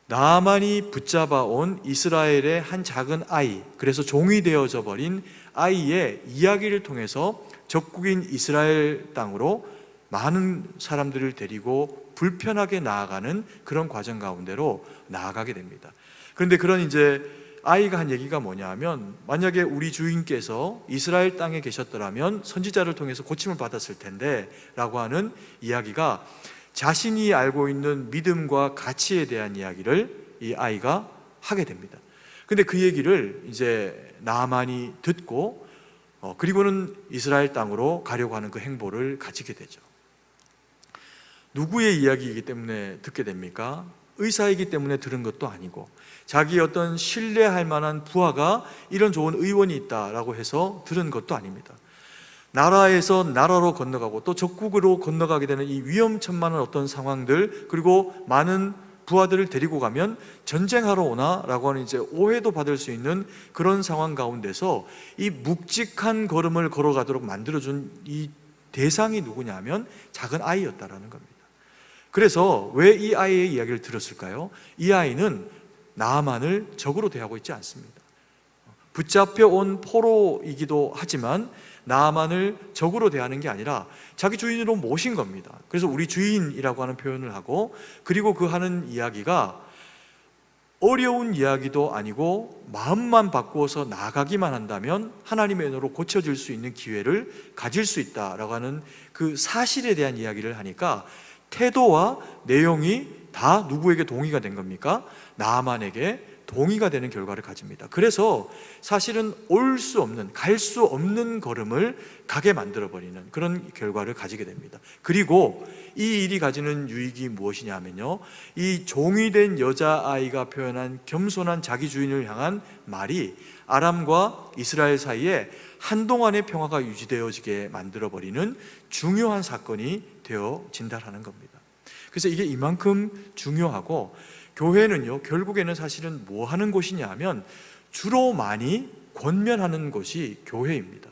Speaker 4: 나만이 붙잡아 온 이스라엘의 한 작은 아이, 그래서 종이 되어져 버린 아이의 이야기를 통해서 적국인 이스라엘 땅으로 많은 사람들을 데리고 불편하게 나아가는 그런 과정 가운데로 나아가게 됩니다. 그런데 그런 이제 아이가 한 얘기가 뭐냐 하면, 만약에 우리 주인께서 이스라엘 땅에 계셨더라면 선지자를 통해서 고침을 받았을 텐데 라고 하는 이야기가, 자신이 알고 있는 믿음과 가치에 대한 이야기를 이 아이가 하게 됩니다. 근데 그 얘기를 이제 나만이 듣고 그리고는 이스라엘 땅으로 가려고 하는 그 행보를 가지게 되죠. 누구의 이야기이기 때문에 듣게 됩니까? 의사이기 때문에 들은 것도 아니고, 자기 어떤 신뢰할 만한 부하가 이런 좋은 의원이 있다라고 해서 들은 것도 아닙니다. 나라에서 나라로 건너가고 또 적국으로 건너가게 되는 이 위험천만한 어떤 상황들, 그리고 많은 부하들을 데리고 가면 전쟁하러 오나? 라고 하는 이제 오해도 받을 수 있는 그런 상황 가운데서 이 묵직한 걸음을 걸어가도록 만들어준 이 대상이 누구냐 하면 작은 아이였다라는 겁니다. 그래서 왜 이 아이의 이야기를 들었을까요? 이 아이는 나만을 적으로 대하고 있지 않습니다. 붙잡혀 온 포로이기도 하지만 나아만을 적으로 대하는 게 아니라 자기 주인으로 모신 겁니다. 그래서 우리 주인이라고 하는 표현을 하고, 그리고 그 하는 이야기가 어려운 이야기도 아니고 마음만 바꾸어서 나아가기만 한다면 하나님의 은혜로 고쳐질 수 있는 기회를 가질 수 있다라고 하는 그 사실에 대한 이야기를 하니까 태도와 내용이 다 누구에게 동의가 된 겁니까? 나아만에게 동의가 되는 결과를 가집니다. 그래서 사실은 올 수 없는, 갈 수 없는 걸음을 가게 만들어버리는 그런 결과를 가지게 됩니다. 그리고 이 일이 가지는 유익이 무엇이냐 하면요, 이 종이 된 여자아이가 표현한 겸손한 자기 주인을 향한 말이 아람과 이스라엘 사이에 한동안의 평화가 유지되어지게 만들어버리는 중요한 사건이 되어진다라는 겁니다. 그래서 이게 이만큼 중요하고, 교회는요, 결국에는 사실은 뭐 하는 곳이냐 하면 주로 많이 권면하는 곳이 교회입니다.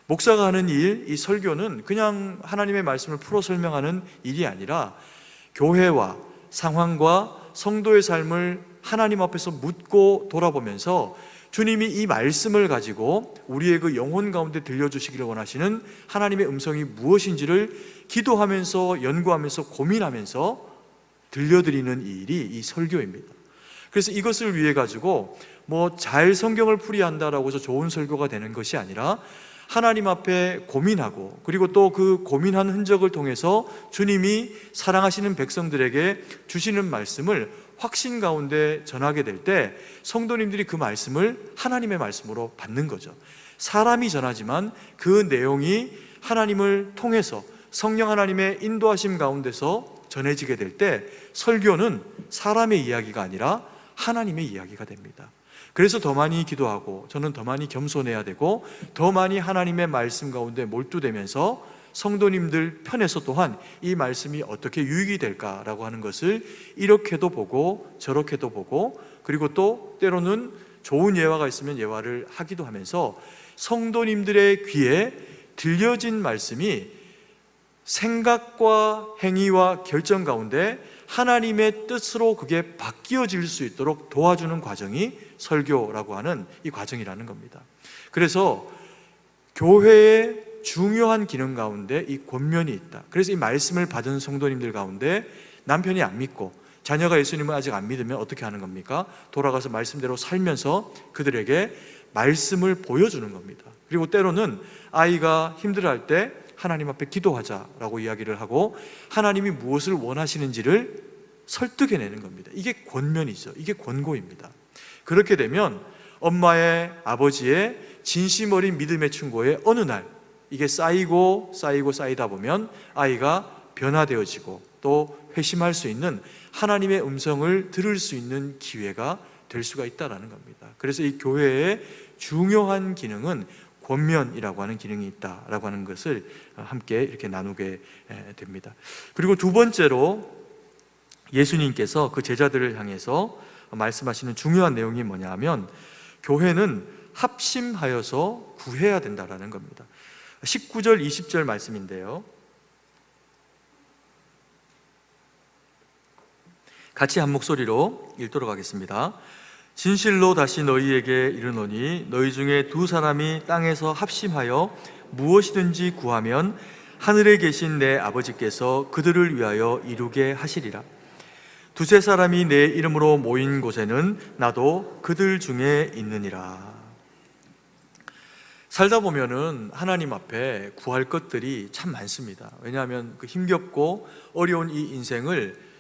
Speaker 4: 목사가 하는 일, 이 설교는 그냥 하나님의 말씀을 풀어 설명하는 일이 아니라 교회와 상황과 성도의 삶을 하나님 앞에서 묻고 돌아보면서 주님이 이 말씀을 가지고 우리의 그 영혼 가운데 들려주시기를 원하시는 하나님의 음성이 무엇인지를 기도하면서 연구하면서 고민하면서 들려드리는 일이 이 설교입니다. 그래서 이것을 위해 가지고 뭐 잘 성경을 풀이한다라고 해서 좋은 설교가 되는 것이 아니라 하나님 앞에 고민하고, 그리고 또 그 고민한 흔적을 통해서 주님이 사랑하시는 백성들에게 주시는 말씀을 확신 가운데 전하게 될 때 성도님들이 그 말씀을 하나님의 말씀으로 받는 거죠. 사람이 전하지만 그 내용이 하나님을 통해서 성령 하나님의 인도하심 가운데서 전해지게 될 때 설교는 사람의 이야기가 아니라 하나님의 이야기가 됩니다. 그래서 더 많이 기도하고, 저는 더 많이 겸손해야 되고, 더 많이 하나님의 말씀 가운데 몰두되면서 성도님들 편에서 또한 이 말씀이 어떻게 유익이 될까라고 하는 것을 이렇게도 보고 저렇게도 보고, 그리고 또 때로는 좋은 예화가 있으면 예화를 하기도 하면서 성도님들의 귀에 들려진 말씀이 생각과 행위와 결정 가운데 하나님의 뜻으로 그게 바뀌어질 수 있도록 도와주는 과정이 설교라고 하는 이 과정이라는 겁니다. 그래서 교회의 중요한 기능 가운데 이 권면이 있다. 그래서 이 말씀을 받은 성도님들 가운데 남편이 안 믿고 자녀가 예수님을 아직 안 믿으면 어떻게 하는 겁니까? 돌아가서 말씀대로 살면서 그들에게 말씀을 보여주는 겁니다. 그리고 때로는 아이가 힘들어할 때 하나님 앞에 기도하자라고 이야기를 하고 하나님이 무엇을 원하시는지를 설득해내는 겁니다. 이게 권면이죠. 이게 권고입니다. 그렇게 되면 엄마의, 아버지의 진심 어린 믿음의 충고에 어느 날 이게 쌓이고 쌓이다 보면 아이가 변화되어지고 또 회심할 수 있는 하나님의 음성을 들을 수 있는 기회가 될 수가 있다는 겁니다. 그래서 이 교회의 중요한 기능은 권면이라고 하는 기능이 있다라고 하는 것을 함께 이렇게 나누게 됩니다. 그리고 두 번째로 예수님께서 그 제자들을 향해서 말씀하시는 중요한 내용이 뭐냐 하면 교회는 합심하여서 구해야 된다라는 겁니다. 19절 20절 말씀인데요, 같이 한 목소리로 읽도록 하겠습니다. 진실로 다시 너희에게 이르노니 너희 중에 두 사람이 땅에서 합심하여 무엇이든지 구하면 하늘에 계신 내 아버지께서 그들을 위하여 이루게 하시리라. 두세 사람이 내 이름으로 모인 곳에는 나도 그들 중에 있느니라. 살다 보면은 하나님 앞에 구할 것들이 참 많습니다. 왜냐하면 그 힘겹고 어려운 이 인생을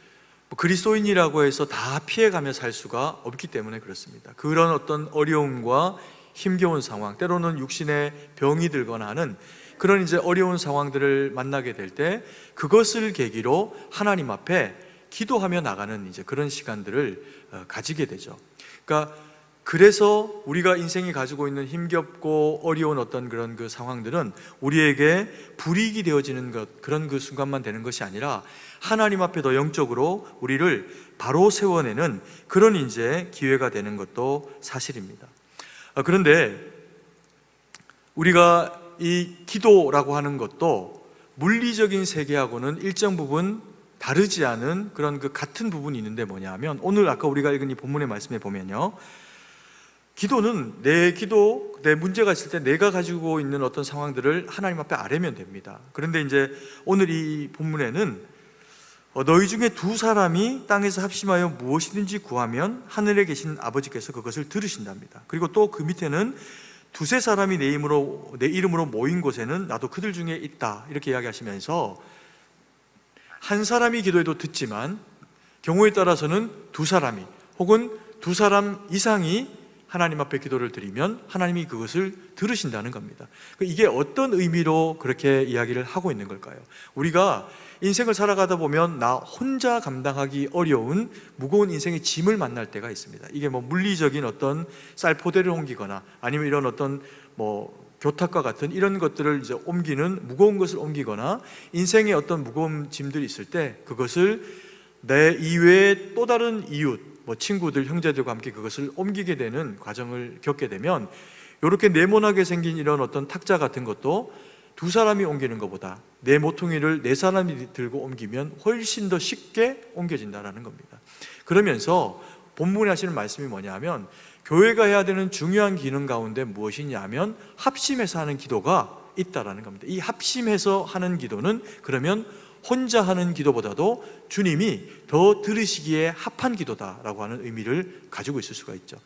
Speaker 4: 그리스도인이라고 해서 다 피해가며 살 수가 없기 때문에 그렇습니다. 그런 어떤 어려움과 힘겨운 상황, 때로는 육신의 병이 들거나 하는 그런 이제 어려운 상황들을 만나게 될 때 그것을 계기로 하나님 앞에 기도하며 나가는 이제 그런 시간들을 가지게 되죠. 그러니까 그래서 우리가 인생이 가지고 있는 힘겹고 어려운 어떤 그런 그 상황들은 우리에게 불이익이 되어지는 것, 그런 그 순간만 되는 것이 아니라 하나님 앞에 더 영적으로 우리를 바로 세워내는 그런 이제 기회가 되는 것도 사실입니다. 그런데 우리가 이 기도라고 하는 것도 물리적인 세계하고는 일정 부분 다르지 않은 그런 그 같은 부분이 있는데 뭐냐 하면 오늘 아까 우리가 읽은 이 본문의 말씀에 보면요, 기도는 내 문제가 있을 때 내가 가지고 있는 어떤 상황들을 하나님 앞에 아뢰면 됩니다. 그런데 이제 오늘 이 본문에는 너희 중에 두 사람이 땅에서 합심하여 무엇이든지 구하면 하늘에 계신 아버지께서 그것을 들으신답니다. 그리고 또 그 밑에는 두세 사람이 내 이름으로 모인 곳에는 나도 그들 중에 있다, 이렇게 이야기하시면서 한 사람이 기도해도 듣지만 경우에 따라서는 두 사람이 혹은 두 사람 이상이 하나님 앞에 기도를 드리면 하나님이 그것을 들으신다는 겁니다. 이게 어떤 의미로 그렇게 이야기를 하고 있는 걸까요? 우리가 인생을 살아가다 보면 나 혼자 감당하기 어려운 무거운 인생의 짐을 만날 때가 있습니다. 이게 뭐 물리적인 어떤 쌀포대를 옮기거나 아니면 이런 어떤 교탁과 같은 이런 것들을 이제 옮기는 무거운 것을 옮기거나 인생의 어떤 무거운 짐들이 있을 때 그것을 내 이외에 또 다른 이웃, 친구들, 형제들과 함께 그것을 옮기게 되는 과정을 겪게 되면 이렇게 네모나게 생긴 이런 어떤 탁자 같은 것도 두 사람이 옮기는 것보다 내 모퉁이를 네 사람이 들고 옮기면 훨씬 더 쉽게 옮겨진다는 겁니다. 그러면서 본문에 하시는 말씀이 뭐냐면 교회가 해야 되는 중요한 기능 가운데 무엇이냐 하면 합심해서 하는 기도가 있다라는 겁니다. 이 합심해서 하는 기도는 그러면 혼자 하는 기도보다도 주님이 더 들으시기에 합한 기도다라고 하는 의미를 가지고 있을 수가 있죠.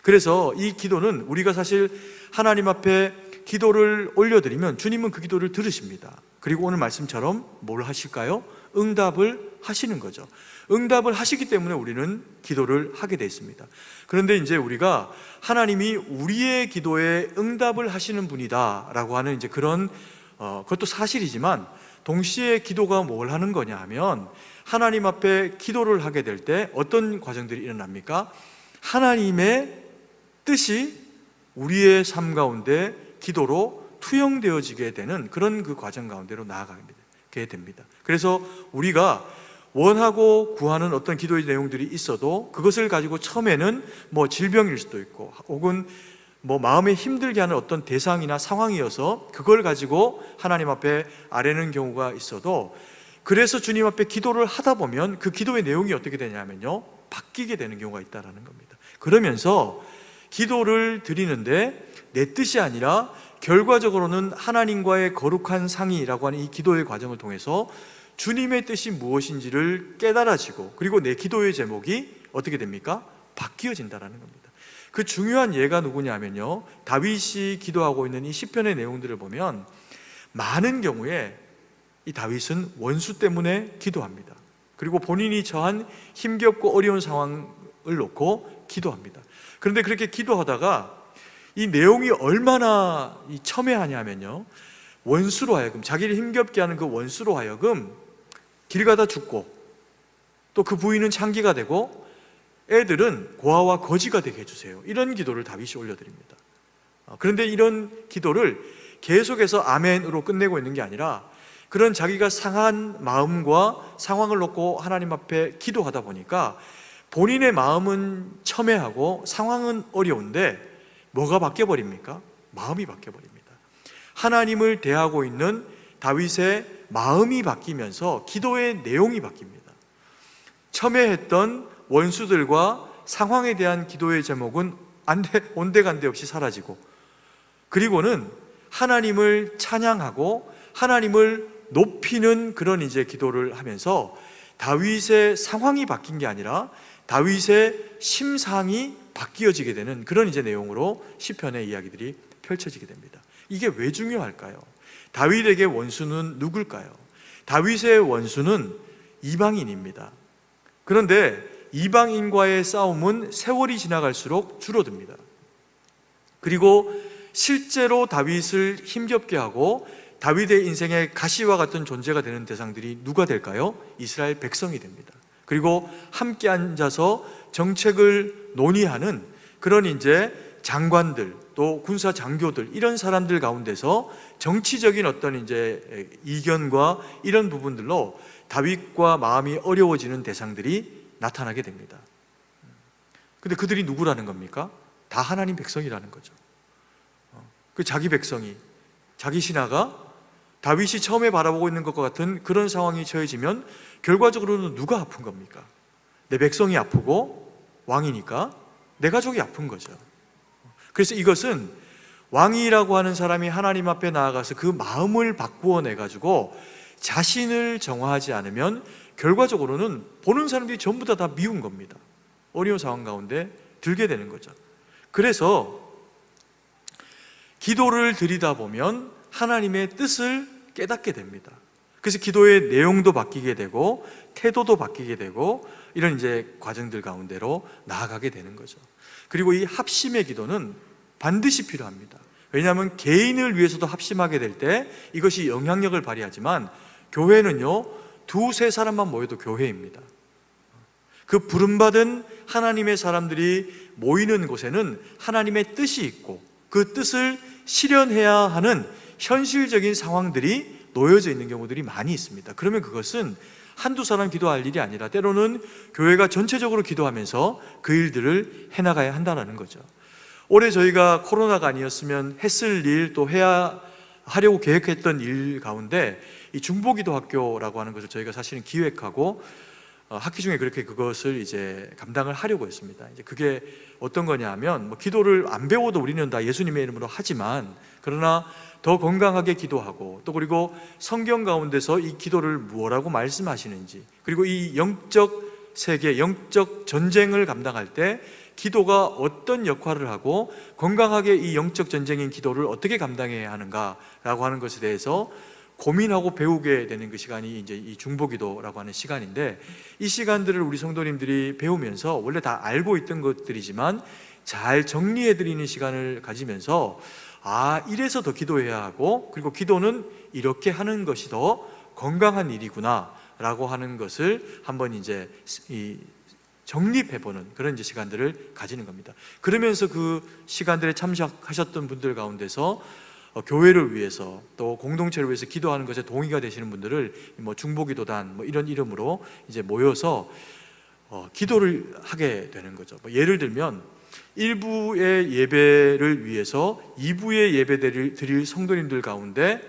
Speaker 4: 그래서 이 기도는 우리가 사실 하나님 앞에 기도를 올려드리면 주님은 그 기도를 들으십니다. 그리고 오늘 말씀처럼 뭘 하실까요? 응답을 하시는 거죠. 응답을 하시기 때문에 우리는 기도를 하게 되어 있습니다. 그런데 이제 우리가 하나님이 우리의 기도에 응답을 하시는 분이다라고 하는 이제 그런 그것도 사실이지만 동시에 기도가 뭘 하는 거냐 하면 하나님 앞에 기도를 하게 될 때 어떤 과정들이 일어납니까? 하나님의 뜻이 우리의 삶 가운데 기도로 투영되어지게 되는 그런 그 과정 가운데로 나아가게 됩니다. 그래서 우리가 원하고 구하는 어떤 기도의 내용들이 있어도 그것을 가지고 처음에는 질병일 수도 있고 혹은 마음에 힘들게 하는 어떤 대상이나 상황이어서 그걸 가지고 하나님 앞에 아뢰는 경우가 있어도 그래서 주님 앞에 기도를 하다 보면 그 기도의 내용이 어떻게 되냐면요, 바뀌게 되는 경우가 있다는 겁니다. 그러면서 기도를 드리는데 내 뜻이 아니라 결과적으로는 하나님과의 거룩한 상의라고 하는 이 기도의 과정을 통해서 주님의 뜻이 무엇인지를 깨달아지고 그리고 내 기도의 제목이 어떻게 됩니까? 바뀌어진다는 겁니다. 그 중요한 예가 누구냐면요, 다윗이 기도하고 있는 이 시편의 내용들을 보면 많은 경우에 이 다윗은 원수 때문에 기도합니다. 그리고 본인이 처한 힘겹고 어려운 상황을 놓고 기도합니다. 그런데 그렇게 기도하다가 이 내용이 얼마나 첨예하냐면요, 원수로 하여금, 자기를 힘겹게 하는 그 원수로 하여금 길 가다 죽고 또 그 부인은 창기가 되고 애들은 고아와 거지가 되게 해주세요. 이런 기도를 다윗이 올려드립니다. 그런데 이런 기도를 계속해서 아멘으로 끝내고 있는 게 아니라 그런 자기가 상한 마음과 상황을 놓고 하나님 앞에 기도하다 보니까 본인의 마음은 첨예하고 상황은 어려운데 뭐가 바뀌어버립니까? 마음이 바뀌어버립니다. 하나님을 대하고 있는 다윗의 마음이 바뀌면서 기도의 내용이 바뀝니다. 첨예했던 원수들과 상황에 대한 기도의 제목은 온데간데 없이 사라지고 그리고는 하나님을 찬양하고 하나님을 높이는 그런 이제 기도를 하면서 다윗의 상황이 바뀐 게 아니라 다윗의 심상이 바뀌어지게 되는 그런 이제 내용으로 시편의 이야기들이 펼쳐지게 됩니다. 이게 왜 중요할까요? 다윗에게 원수는 누굴까요? 다윗의 원수는 이방인입니다. 그런데 이방인과의 싸움은 세월이 지나갈수록 줄어듭니다. 그리고 실제로 다윗을 힘겹게 하고 다윗의 인생의 가시와 같은 존재가 되는 대상들이 누가 될까요? 이스라엘 백성이 됩니다. 그리고 함께 앉아서 정책을 논의하는 그런 이제 장관들 또 군사 장교들 이런 사람들 가운데서 정치적인 어떤 이제 이견과 이런 부분들로 다윗과 마음이 어려워지는 대상들이 나타나게 됩니다. 근데 그들이 누구라는 겁니까? 다 하나님 백성이라는 거죠. 그 자기 백성이, 자기 신하가 다윗이 처음에 바라보고 있는 것과 같은 그런 상황이 처해지면 결과적으로는 누가 아픈 겁니까? 내 백성이 아프고 왕이니까 내 가족이 아픈 거죠. 그래서 이것은 왕이라고 하는 사람이 하나님 앞에 나아가서 그 마음을 바꾸어 내 가지고 자신을 정화하지 않으면 결과적으로는 보는 사람들이 전부 다 미운 겁니다. 어려운 상황 가운데 들게 되는 거죠. 그래서 기도를 드리다 보면 하나님의 뜻을 깨닫게 됩니다. 그래서 기도의 내용도 바뀌게 되고 태도도 바뀌게 되고 이런 이제 과정들 가운데로 나아가게 되는 거죠. 그리고 이 합심의 기도는 반드시 필요합니다. 왜냐하면 개인을 위해서도 합심하게 될 때 이것이 영향력을 발휘하지만 교회는요, 두세 사람만 모여도 교회입니다. 그 부름받은 하나님의 사람들이 모이는 곳에는 하나님의 뜻이 있고 그 뜻을 실현해야 하는 현실적인 상황들이 놓여져 있는 경우들이 많이 있습니다. 그러면 그것은 한두 사람 기도할 일이 아니라 때로는 교회가 전체적으로 기도하면서 그 일들을 해나가야 한다는 거죠. 올해 저희가 코로나가 아니었으면 했을 일, 또 하려고 계획했던 일 가운데 이 중보기도학교라고 하는 것을 저희가 사실은 기획하고 학기 중에 그렇게 그것을 이제 감당을 하려고 했습니다. 이제 그게 어떤 거냐 하면 뭐 기도를 안 배워도 우리는 다 예수님의 이름으로 하지만, 그러나 더 건강하게 기도하고 또 그리고 성경 가운데서 이 기도를 무엇라고 말씀하시는지, 그리고 이 영적 세계, 영적 전쟁을 감당할 때 기도가 어떤 역할을 하고 건강하게 이 영적 전쟁인 기도를 어떻게 감당해야 하는가라고 하는 것에 대해서 고민하고 배우게 되는 그 시간이 이제 이 중보기도라고 하는 시간인데, 이 시간들을 우리 성도님들이 배우면서 원래 다 알고 있던 것들이지만 잘 정리해드리는 시간을 가지면서 이래서 더 기도해야 하고, 그리고 기도는 이렇게 하는 것이 더 건강한 일이구나 라고 하는 것을 한번 이제 정립해보는 그런 이제 시간들을 가지는 겁니다. 그러면서 그 시간들에 참석하셨던 분들 가운데서 교회를 위해서 또 공동체를 위해서 기도하는 것에 동의가 되시는 분들을 뭐 중보기도단 뭐 이런 이름으로 이제 모여서 기도를 하게 되는 거죠. 뭐 예를 들면 1부의 예배를 위해서 2부의 예배를 드릴 성도님들 가운데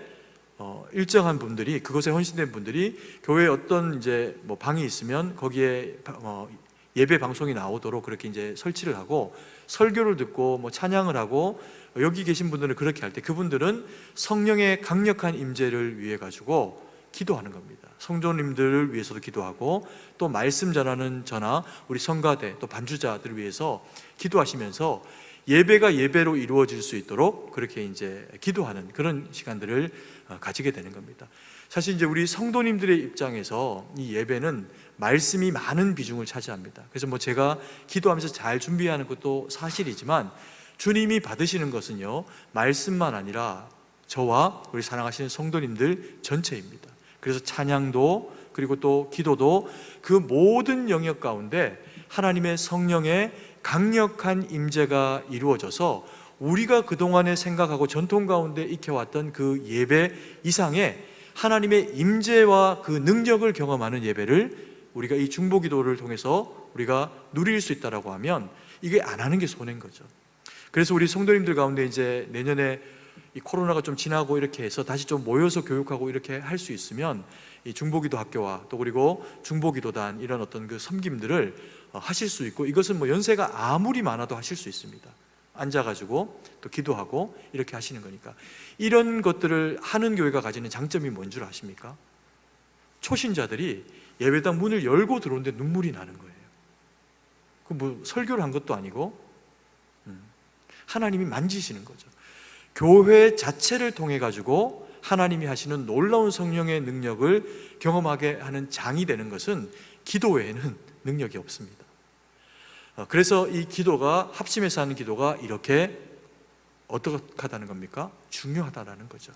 Speaker 4: 일정한 분들이, 그것에 헌신된 분들이 교회에 어떤 이제 뭐 방이 있으면 거기에 예배 방송이 나오도록 그렇게 이제 설치를 하고 설교를 듣고 뭐 찬양을 하고, 여기 계신 분들은 그렇게 할 때 그분들은 성령의 강력한 임재를 위해 가지고 기도하는 겁니다. 성도님들을 위해서도 기도하고 또 말씀 전하는 저나 우리 성가대 또 반주자들을 위해서 기도하시면서 예배가 예배로 이루어질 수 있도록 그렇게 이제 기도하는 그런 시간들을 가지게 되는 겁니다. 사실 이제 우리 성도님들의 입장에서 이 예배는 말씀이 많은 비중을 차지합니다. 그래서 뭐 제가 기도하면서 잘 준비하는 것도 사실이지만 주님이 받으시는 것은요, 말씀만 아니라 저와 우리 사랑하시는 성도님들 전체입니다. 그래서 찬양도 그리고 또 기도도 그 모든 영역 가운데 하나님의 성령의 강력한 임재가 이루어져서 우리가 그동안에 생각하고 전통 가운데 익혀왔던 그 예배 이상의 하나님의 임재와 그 능력을 경험하는 예배를 우리가 이 중보기도를 통해서 우리가 누릴 수 있다라고 하면 이게 안 하는 게 손해인 거죠. 그래서 우리 성도님들 가운데 이제 내년에 이 코로나가 좀 지나고 이렇게 해서 다시 좀 모여서 교육하고 이렇게 할 수 있으면 이 중보기도 학교와 또 그리고 중보기도단 이런 어떤 그 섬김들을 하실 수 있고, 이것은 뭐 연세가 아무리 많아도 하실 수 있습니다. 앉아가지고 또 기도하고 이렇게 하시는 거니까. 이런 것들을 하는 교회가 가지는 장점이 뭔 줄 아십니까? 초신자들이 예배당 문을 열고 들어오는데 눈물이 나는 거예요. 그 뭐 설교를 한 것도 아니고 하나님이 만지시는 거죠. 교회 자체를 통해 가지고 하나님이 하시는 놀라운 성령의 능력을 경험하게 하는 장이 되는 것은 기도 외에는 능력이 없습니다. 그래서 이 기도가, 합심해서 하는 기도가 이렇게 어떡하다는 겁니까? 중요하다라는 거죠.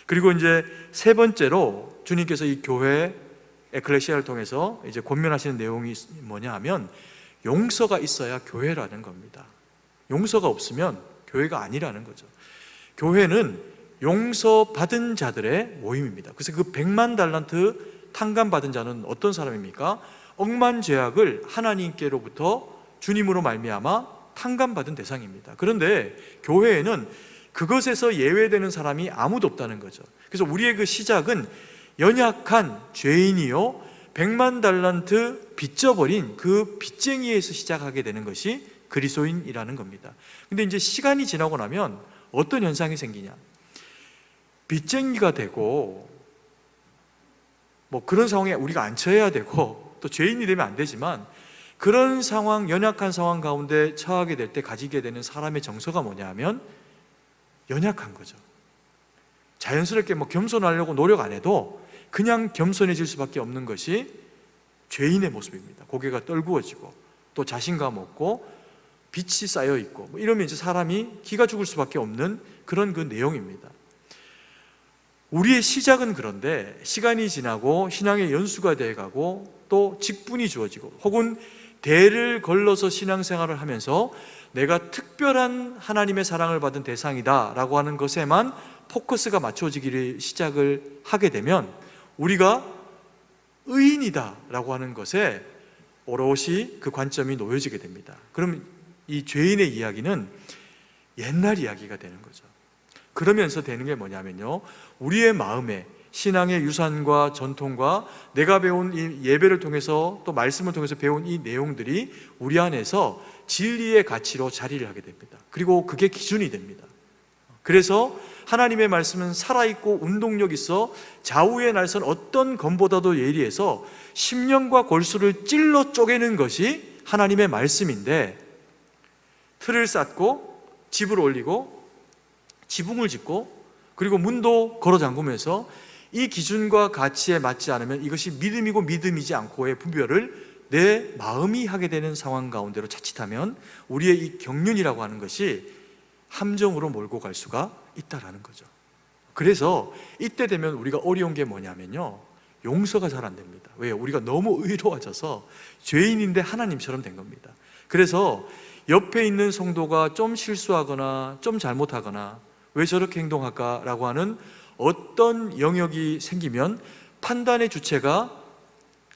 Speaker 4: 그리고 이제 세 번째로 주님께서 이 교회 에클레시아를 통해서 이제 권면하시는 내용이 뭐냐 하면 용서가 있어야 교회라는 겁니다. 용서가 없으면 교회가 아니라는 거죠. 교회는 용서받은 자들의 모임입니다. 그래서 그 100만 달란트 탕감받은 자는 어떤 사람입니까? 억만 죄악을 하나님께로부터 주님으로 말미암아 탕감받은 대상입니다. 그런데 교회에는 그것에서 예외되는 사람이 아무도 없다는 거죠. 그래서 우리의 그 시작은 연약한 죄인이요 100만 달란트 빚져버린 그 빚쟁이에서 시작하게 되는 것이 그리스도인이라는 겁니다. 근데 이제 시간이 지나고 나면 어떤 현상이 생기냐? 빚쟁이가 되고 뭐 그런 상황에 우리가 안 처해야 되고 또 죄인이 되면 안 되지만 그런 상황, 연약한 상황 가운데 처하게 될 때 가지게 되는 사람의 정서가 뭐냐 하면 연약한 거죠. 자연스럽게 뭐 겸손하려고 노력 안 해도 그냥 겸손해질 수밖에 없는 것이 죄인의 모습입니다. 고개가 떨구어지고 또 자신감 없고 빚이 쌓여 있고 뭐 이러면 이제 사람이 기가 죽을 수밖에 없는 그런 그 내용입니다. 우리의 시작은 그런데 시간이 지나고 신앙의 연수가 되어가고 또 직분이 주어지고 혹은 대를 걸러서 신앙생활을 하면서 내가 특별한 하나님의 사랑을 받은 대상이다 라고 하는 것에만 포커스가 맞춰지기를 시작을 하게 되면 우리가 의인이다 라고 하는 것에 오롯이 그 관점이 놓여지게 됩니다. 그럼 이 죄인의 이야기는 옛날 이야기가 되는 거죠. 그러면서 되는 게 뭐냐면요, 우리의 마음에 신앙의 유산과 전통과 내가 배운 이 예배를 통해서 또 말씀을 통해서 배운 이 내용들이 우리 안에서 진리의 가치로 자리를 하게 됩니다. 그리고 그게 기준이 됩니다. 그래서 하나님의 말씀은 살아있고 운동력 있어 좌우의 날선 어떤 검보다도 예리해서 심령과 골수를 찔러 쪼개는 것이 하나님의 말씀인데, 틀을 쌓고 집을 올리고 지붕을 짓고 그리고 문도 걸어 잠그면서 이 기준과 가치에 맞지 않으면 이것이 믿음이고 믿음이지 않고의 분별을 내 마음이 하게 되는 상황 가운데로 자칫하면 우리의 이 경륜이라고 하는 것이 함정으로 몰고 갈 수가 있다라는 거죠. 그래서 이때 되면 우리가 어려운 게 뭐냐면요, 용서가 잘 안 됩니다. 왜요? 우리가 너무 의로워져서 죄인인데 하나님처럼 된 겁니다. 그래서 옆에 있는 성도가 좀 실수하거나 좀 잘못하거나 왜 저렇게 행동할까라고 하는 어떤 영역이 생기면 판단의 주체가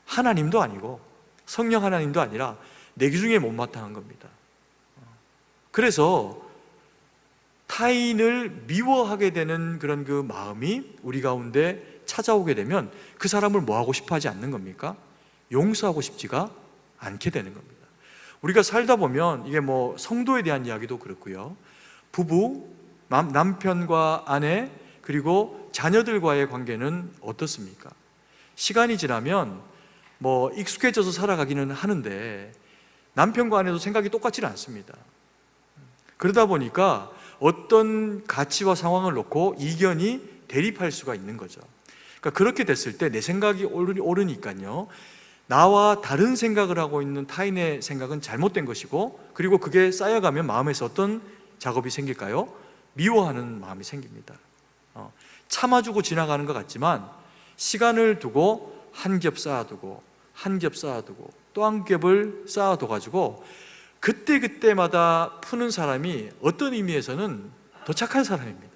Speaker 4: 하나님도 아니고 성령 하나님도 아니라 내 기준에 못마땅한 겁니다. 그래서 타인을 미워하게 되는 그런 그 마음이 우리 가운데 찾아오게 되면 그 사람을 뭐 하고 싶어 하지 않는 겁니까? 용서하고 싶지가 않게 되는 겁니다. 우리가 살다 보면 이게 뭐 성도에 대한 이야기도 그렇고요, 부부, 남편과 아내 그리고 자녀들과의 관계는 어떻습니까? 시간이 지나면 뭐 익숙해져서 살아가기는 하는데 남편과 아내도 생각이 똑같지는 않습니다. 그러다 보니까 어떤 가치와 상황을 놓고 이견이 대립할 수가 있는 거죠. 그러니까 그렇게 됐을 때 내 생각이 옳으니까요, 나와 다른 생각을 하고 있는 타인의 생각은 잘못된 것이고, 그리고 그게 쌓여가면 마음에서 어떤 작업이 생길까요? 미워하는 마음이 생깁니다. 참아주고 지나가는 것 같지만 시간을 두고 한 겹 쌓아두고 한 겹 쌓아두고 또 한 겹을 쌓아둬가지고 그때그때마다 푸는 사람이 어떤 의미에서는 더 착한 사람입니다.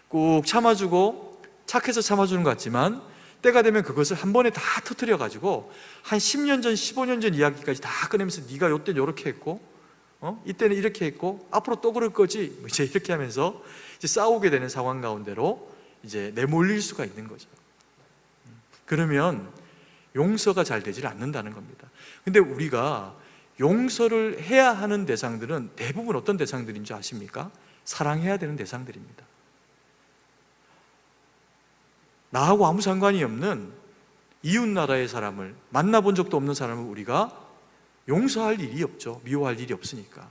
Speaker 4: 꼭 참아주고 착해서 참아주는 것 같지만 때가 되면 그것을 한 번에 다 터뜨려가지고 한 10년 전, 15년 전 이야기까지 다 꺼내면서 네가 이때는 이렇게 했고 이때는 이렇게 했고 앞으로 또 그럴 거지 이제 이렇게 하면서 이제 싸우게 되는 상황 가운데로 이제 내몰릴 수가 있는 거죠. 그러면 용서가 잘 되질 않는다는 겁니다. 근데 우리가 용서를 해야 하는 대상들은 대부분 어떤 대상들인 줄 아십니까? 사랑해야 되는 대상들입니다. 나하고 아무 상관이 없는 이웃 나라의 사람을, 만나본 적도 없는 사람을 우리가 용서할 일이 없죠. 미워할 일이 없으니까.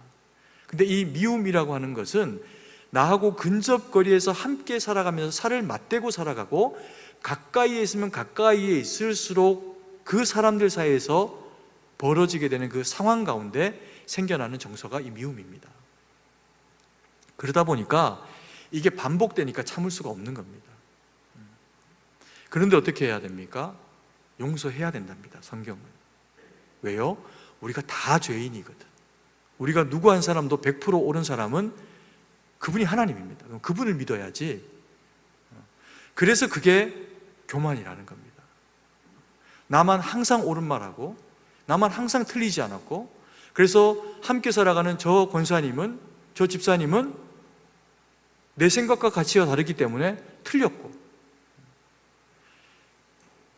Speaker 4: 근데 이 미움이라고 하는 것은 나하고 근접거리에서 함께 살아가면서 살을 맞대고 살아가고 가까이에 있으면 가까이에 있을수록 그 사람들 사이에서 벌어지게 되는 그 상황 가운데 생겨나는 정서가 이 미움입니다. 그러다 보니까 이게 반복되니까 참을 수가 없는 겁니다. 그런데 어떻게 해야 됩니까? 용서해야 된답니다, 성경은. 왜요? 우리가 다 죄인이거든. 우리가 누구 한 사람도 100% 옳은 사람은 그분이 하나님입니다. 그럼 그분을 믿어야지. 그래서 그게 교만이라는 겁니다. 나만 항상 옳은 말하고 나만 항상 틀리지 않았고, 그래서 함께 살아가는 저 권사님은, 저 집사님은 내 생각과 가치가 다르기 때문에 틀렸고,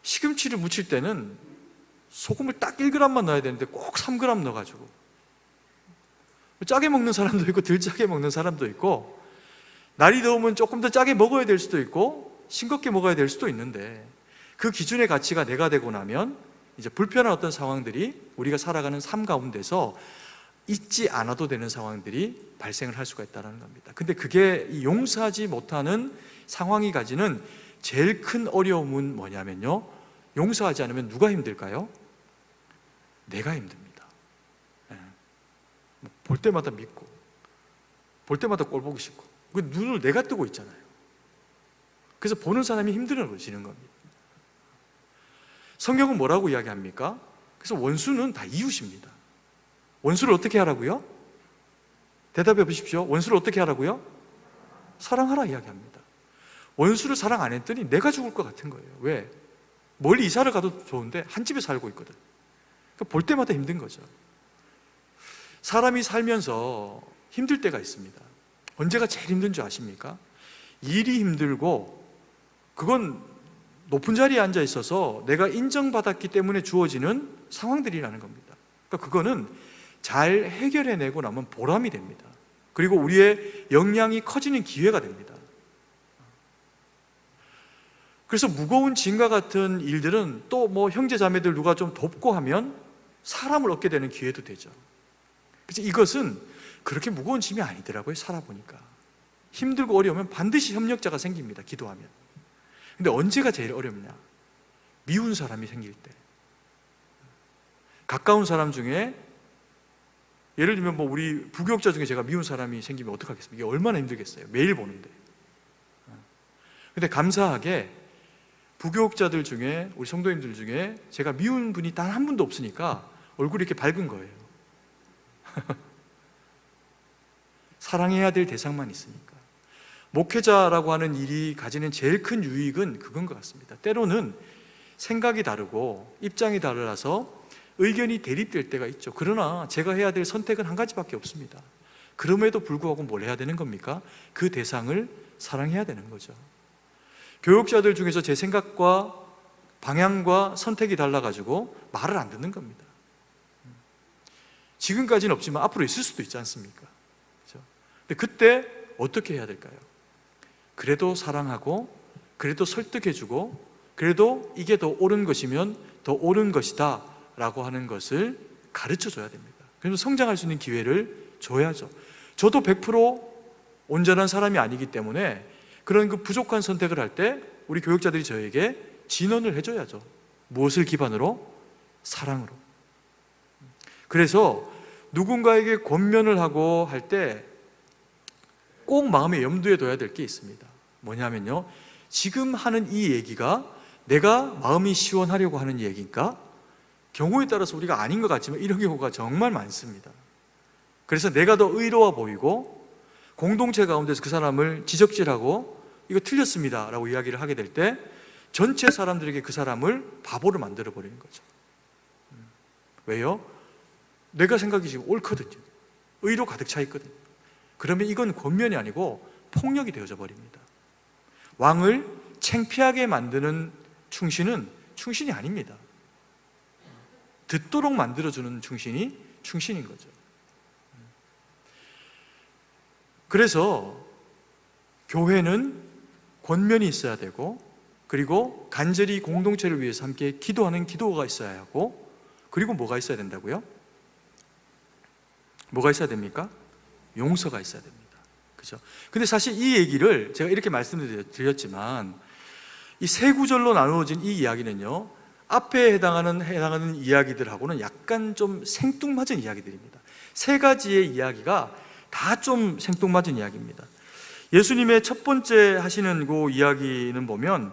Speaker 4: 시금치를 무칠 때는 소금을 딱 1g만 넣어야 되는데 꼭 3g 넣어가지고 짜게 먹는 사람도 있고 덜 짜게 먹는 사람도 있고, 날이 더우면 조금 더 짜게 먹어야 될 수도 있고 싱겁게 먹어야 될 수도 있는데, 그 기준의 가치가 내가 되고 나면 이제 불편한 어떤 상황들이 우리가 살아가는 삶 가운데서 잊지 않아도 되는 상황들이 발생을 할 수가 있다는 겁니다. 근데 그게 용서하지 못하는 상황이 가지는 제일 큰 어려움은 뭐냐면요, 용서하지 않으면 누가 힘들까요? 내가 힘듭니다. 볼 때마다 믿고, 볼 때마다 꼴 보기 싫고, 그 눈을 내가 뜨고 있잖아요. 그래서 보는 사람이 힘들어지는 겁니다. 성경은 뭐라고 이야기합니까? 그래서 원수는 다 이웃입니다. 원수를 어떻게 하라고요? 대답해 보십시오. 원수를 어떻게 하라고요? 사랑하라 이야기합니다. 원수를 사랑 안 했더니 내가 죽을 것 같은 거예요. 왜? 멀리 이사를 가도 좋은데 한 집에 살고 있거든. 그러니까 볼 때마다 힘든 거죠. 사람이 살면서 힘들 때가 있습니다. 언제가 제일 힘든 줄 아십니까? 일이 힘들고, 그건 높은 자리에 앉아 있어서 내가 인정받았기 때문에 주어지는 상황들이라는 겁니다. 그러니까 그거는 잘 해결해내고 나면 보람이 됩니다. 그리고 우리의 역량이 커지는 기회가 됩니다. 그래서 무거운 짐과 같은 일들은 또 뭐 형제 자매들 누가 좀 돕고 하면 사람을 얻게 되는 기회도 되죠. 그래서 이것은 그렇게 무거운 짐이 아니더라고요. 살아보니까 힘들고 어려우면 반드시 협력자가 생깁니다. 기도하면. 근데 언제가 제일 어렵냐? 미운 사람이 생길 때. 가까운 사람 중에, 예를 들면 뭐 우리 부교육자 중에 제가 미운 사람이 생기면 어떡하겠습니까? 이게 얼마나 힘들겠어요. 매일 보는데. 근데 감사하게 부교육자들 중에, 우리 성도님들 중에 제가 미운 분이 단 한 분도 없으니까 얼굴이 이렇게 밝은 거예요. 사랑해야 될 대상만 있으니까. 목회자라고 하는 일이 가지는 제일 큰 유익은 그건 것 같습니다. 때로는 생각이 다르고 입장이 달라서 의견이 대립될 때가 있죠. 그러나 제가 해야 될 선택은 한 가지밖에 없습니다. 그럼에도 불구하고 뭘 해야 되는 겁니까? 그 대상을 사랑해야 되는 거죠. 교육자들 중에서 제 생각과 방향과 선택이 달라가지고 말을 안 듣는 겁니다. 지금까지는 없지만 앞으로 있을 수도 있지 않습니까? 그렇죠? 근데 그때 어떻게 해야 될까요? 그래도 사랑하고, 그래도 설득해주고, 그래도 이게 더 옳은 것이면 더 옳은 것이다 라고 하는 것을 가르쳐줘야 됩니다. 그래서 성장할 수 있는 기회를 줘야죠. 저도 100% 온전한 사람이 아니기 때문에 그런 그 부족한 선택을 할 때 우리 교육자들이 저에게 진언을 해줘야죠. 무엇을 기반으로? 사랑으로. 그래서 누군가에게 권면을 하고 할 때 꼭 마음에 염두에 둬야 될 게 있습니다. 뭐냐면요, 지금 하는 이 얘기가 내가 마음이 시원하려고 하는 얘기인가? 경우에 따라서 우리가 아닌 것 같지만 이런 경우가 정말 많습니다. 그래서 내가 더 의로워 보이고 공동체 가운데서 그 사람을 지적질하고 이거 틀렸습니다 라고 이야기를 하게 될 때 전체 사람들에게 그 사람을 바보로 만들어 버리는 거죠. 왜요? 내가 생각이 지금 옳거든요. 의로 가득 차 있거든요. 그러면 이건 권면이 아니고 폭력이 되어져 버립니다. 왕을 창피하게 만드는 충신은 충신이 아닙니다. 듣도록 만들어주는 충신이 충신인 거죠. 그래서 교회는 권면이 있어야 되고, 그리고 간절히 공동체를 위해서 함께 기도하는 기도가 있어야 하고, 그리고 뭐가 있어야 된다고요? 뭐가 있어야 됩니까? 용서가 있어야 됩니다. 그죠? 근데 사실 이 얘기를 제가 이렇게 말씀드렸지만 이 세 구절로 나누어진 이 이야기는요, 앞에 해당하는 이야기들하고는 약간 좀 생뚱맞은 이야기들입니다. 세 가지의 이야기가 다 좀 생뚱맞은 이야기입니다. 예수님의 첫 번째 하시는 그 이야기는 보면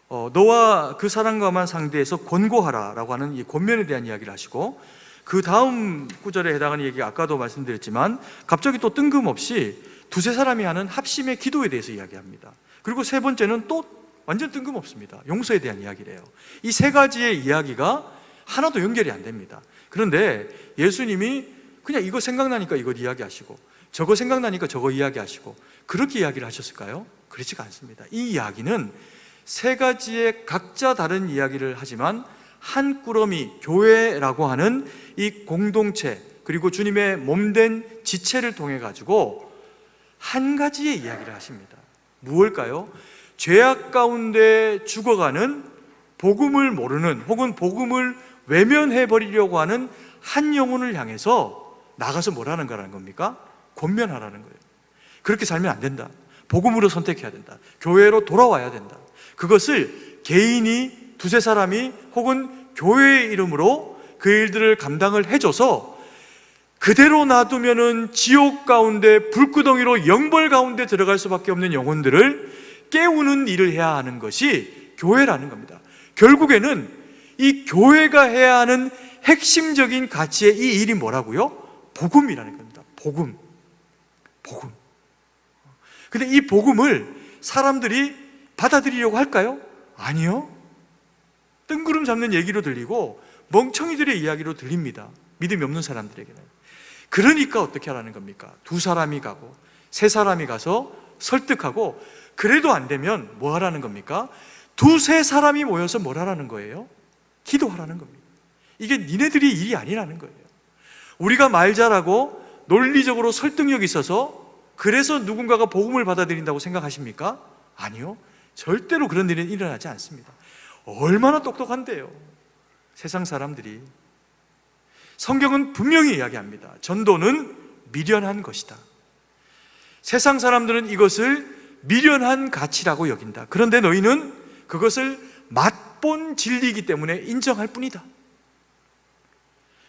Speaker 4: 너와 그 사람과만 상대해서 권고하라 라고 하는 이 권면에 대한 이야기를 하시고, 그 다음 구절에 해당하는 얘기가 아까도 말씀드렸지만 갑자기 또 뜬금없이 두세 사람이 하는 합심의 기도에 대해서 이야기합니다. 그리고 세 번째는 또 완전 뜬금없습니다. 용서에 대한 이야기래요. 이 세 가지의 이야기가 하나도 연결이 안 됩니다. 그런데 예수님이 그냥 이거 생각나니까 이거 이야기하시고 저거 생각나니까 저거 이야기하시고 그렇게 이야기를 하셨을까요? 그렇지가 않습니다. 이 이야기는 세 가지의 각자 다른 이야기를 하지만 한 꾸러미 교회라고 하는 이 공동체, 그리고 주님의 몸된 지체를 통해 가지고 한 가지의 이야기를 하십니다. 무엇일까요? 죄악 가운데 죽어가는 복음을 모르는 혹은 복음을 외면해 버리려고 하는 한 영혼을 향해서 나가서 뭐라는 거라는 겁니까? 권면하라는 거예요. 그렇게 살면 안 된다. 복음으로 선택해야 된다. 교회로 돌아와야 된다. 그것을 개인이 두세 사람이 혹은 교회의 이름으로 그 일들을 감당을 해줘서 그대로 놔두면은 지옥 가운데 불구덩이로 영벌 가운데 들어갈 수밖에 없는 영혼들을 깨우는 일을 해야 하는 것이 교회라는 겁니다. 결국에는 이 교회가 해야 하는 핵심적인 가치의 이 일이 뭐라고요? 복음이라는 겁니다. 복음. 근데 이 복음을 사람들이 받아들이려고 할까요? 아니요. 뜬구름 잡는 얘기로 들리고 멍청이들의 이야기로 들립니다. 믿음이 없는 사람들에게는. 그러니까 어떻게 하라는 겁니까? 두 사람이 가고 세 사람이 가서 설득하고 그래도 안 되면 뭐 하라는 겁니까? 두세 사람이 모여서 뭘 하라는 거예요? 기도하라는 겁니다. 이게 니네들이 일이 아니라는 거예요. 우리가 말 잘하고 논리적으로 설득력이 있어서 그래서 누군가가 복음을 받아들인다고 생각하십니까? 아니요. 절대로 그런 일은 일어나지 않습니다. 얼마나 똑똑한데요. 세상 사람들이. 성경은 분명히 이야기합니다. 전도는 미련한 것이다. 세상 사람들은 이것을 미련한 가치라고 여긴다. 그런데 너희는 그것을 맛본 진리이기 때문에 인정할 뿐이다.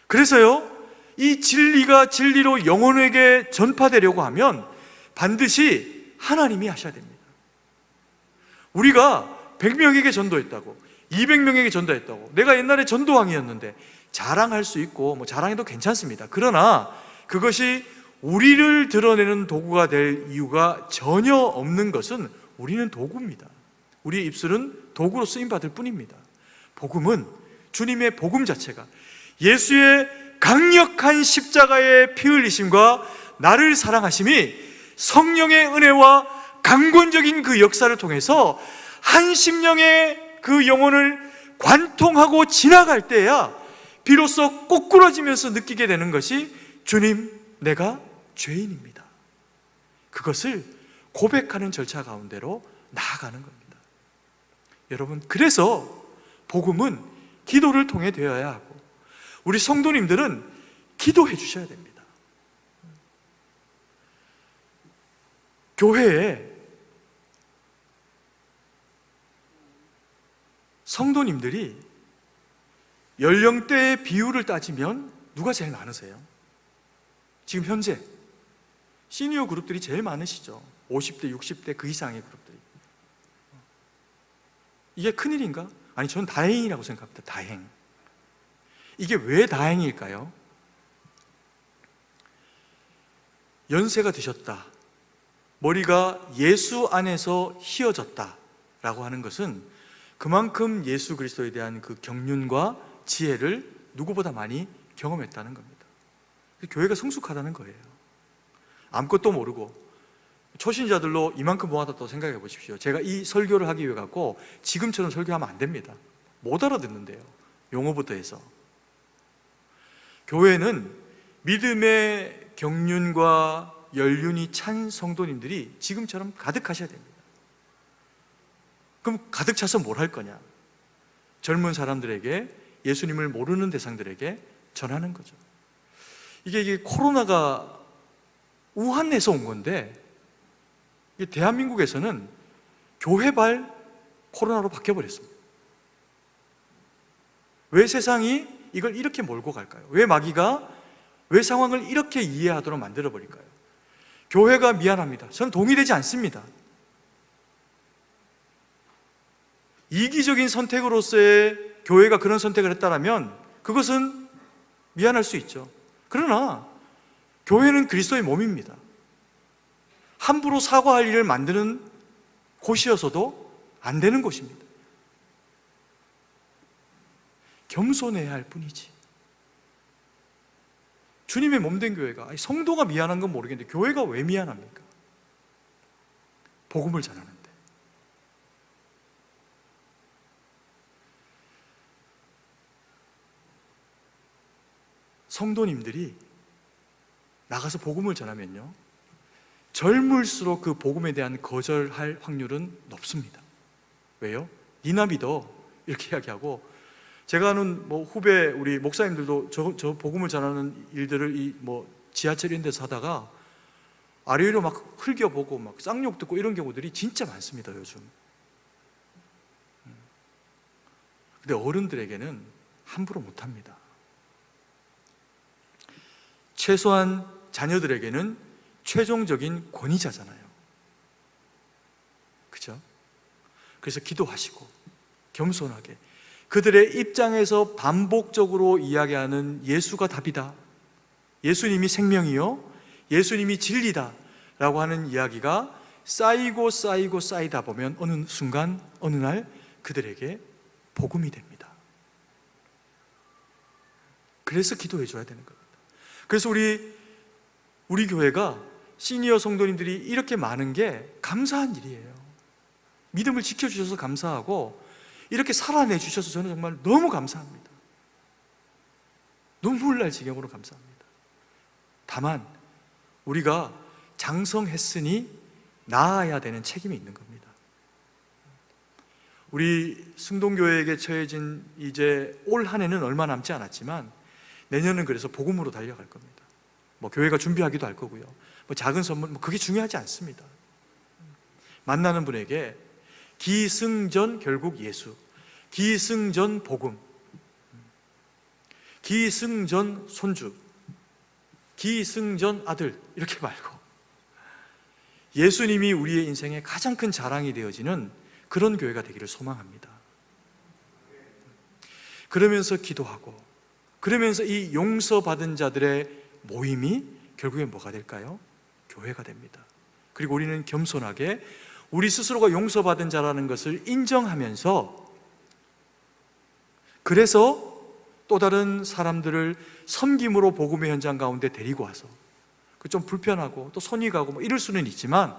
Speaker 4: 그래서요, 이 진리가 진리로 영혼에게 전파되려고 하면 반드시 하나님이 하셔야 됩니다. 우리가 100명에게 전도했다고, 200명에게 전도했다고, 내가 옛날에 전도왕이었는데 자랑할 수 있고 뭐 자랑해도 괜찮습니다. 그러나 그것이 우리를 드러내는 도구가 될 이유가 전혀 없는 것은 우리는 도구입니다. 우리의 입술은 도구로 쓰임받을 뿐입니다. 복음은 주님의 복음 자체가 예수의 강력한 십자가의 피 흘리심과 나를 사랑하심이 성령의 은혜와 강권적인 그 역사를 통해서 한 심령의 그 영혼을 관통하고 지나갈 때야 비로소 꼬꾸라지면서 느끼게 되는 것이 주님, 내가 죄인입니다. 그것을 고백하는 절차 가운데로 나아가는 겁니다. 여러분, 그래서 복음은 기도를 통해 되어야 하고 우리 성도님들은 기도해 주셔야 됩니다. 교회에 성도님들이 연령대의 비율을 따지면 누가 제일 많으세요? 지금 현재 시니어 그룹들이 제일 많으시죠. 50대, 60대 그 이상의 그룹들이. 이게 큰일인가? 아니, 저는 다행이라고 생각합니다. 다행. 이게 왜 다행일까요? 연세가 드셨다, 머리가 예수 안에서 휘어졌다 라고 하는 것은 그만큼 예수 그리스도에 대한 그 경륜과 지혜를 누구보다 많이 경험했다는 겁니다. 교회가 성숙하다는 거예요. 아무것도 모르고 초신자들로 이만큼 모아뒀다고 생각해 보십시오. 제가 이 설교를 하기 위해 갖고 지금처럼 설교하면 안 됩니다. 못 알아듣는데요. 용어부터 해서. 교회는 믿음의 경륜과 연륜이 찬 성도님들이 지금처럼 가득하셔야 됩니다. 그럼 가득 차서 뭘 할 거냐? 젊은 사람들에게, 예수님을 모르는 대상들에게 전하는 거죠. 이게 코로나가 우한에서 온 건데, 이게 대한민국에서는 교회발 코로나로 바뀌어버렸습니다. 왜 세상이 이걸 이렇게 몰고 갈까요? 왜 마귀가 왜 상황을 이렇게 이해하도록 만들어버릴까요? 교회가 미안합니다. 저는 동의되지 않습니다. 이기적인 선택으로서의 교회가 그런 선택을 했다면 그것은 미안할 수 있죠. 그러나 교회는 그리스도의 몸입니다. 함부로 사과할 일을 만드는 곳이어서도 안 되는 곳입니다. 겸손해야 할 뿐이지. 주님의 몸된 교회가, 성도가 미안한 건 모르겠는데 교회가 왜 미안합니까? 복음을 전하는데. 성도님들이 나가서 복음을 전하면요, 젊을수록 그 복음에 대한 거절할 확률은 높습니다. 왜요? 니나 믿어 이렇게 이야기하고, 제가 아는 후배 우리 목사님들도 저 복음을 전하는 일들을 지하철 이런 데서 하다가 아래로 막 흘겨보고 막 쌍욕 듣고 이런 경우들이 진짜 많습니다, 요즘. 근데 어른들에게는 함부로 못합니다. 최소한 자녀들에게는 최종적인 권위자잖아요. 그죠? 그래서 기도하시고 겸손하게 그들의 입장에서 반복적으로 이야기하는 예수가 답이다, 예수님이 생명이요, 예수님이 진리다 라고 하는 이야기가 쌓이고 쌓이고 쌓이다 보면 어느 순간 어느 날 그들에게 복음이 됩니다. 그래서 기도해 줘야 되는 겁니다. 그래서 우리 교회가 시니어 성도님들이 이렇게 많은 게 감사한 일이에요. 믿음을 지켜주셔서 감사하고 이렇게 살아내 주셔서 저는 정말 너무 감사합니다. 눈물 날 지경으로 감사합니다. 다만 우리가 장성했으니 나아야 되는 책임이 있는 겁니다. 우리 승동교회에게 처해진 이제 올 한 해는 얼마 남지 않았지만 내년은 그래서 복음으로 달려갈 겁니다. 교회가 준비하기도 할 거고요. 작은 선물 그게 중요하지 않습니다. 만나는 분에게 기승전 결국 예수, 기승전 복음, 기승전 손주, 기승전 아들 이렇게 말고 예수님이 우리의 인생의 가장 큰 자랑이 되어지는 그런 교회가 되기를 소망합니다. 그러면서 기도하고 그러면서 이 용서받은 자들의 모임이 결국엔 뭐가 될까요? 교회가 됩니다. 그리고 우리는 겸손하게 우리 스스로가 용서받은 자라는 것을 인정하면서 그래서 또 다른 사람들을 섬김으로 복음의 현장 가운데 데리고 와서 좀 불편하고 또 손이 가고 이럴 수는 있지만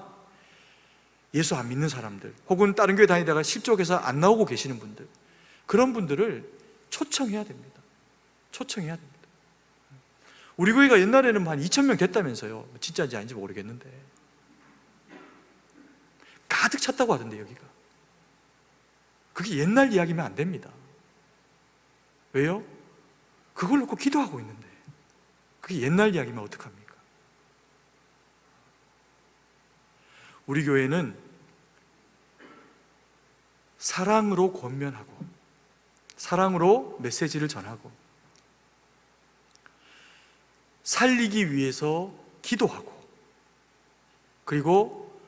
Speaker 4: 예수 안 믿는 사람들 혹은 다른 교회 다니다가 실족해서 안 나오고 계시는 분들, 그런 분들을 초청해야 됩니다. 초청해야 됩니다. 우리 교회가 옛날에는 한 2,000명 됐다면서요. 진짜인지 아닌지 모르겠는데 가득 찼다고 하던데 여기가. 그게 옛날 이야기면 안 됩니다. 왜요? 그걸 놓고 기도하고 있는데 그게 옛날 이야기면 어떡합니까? 우리 교회는 사랑으로 권면하고 사랑으로 메시지를 전하고 살리기 위해서 기도하고 그리고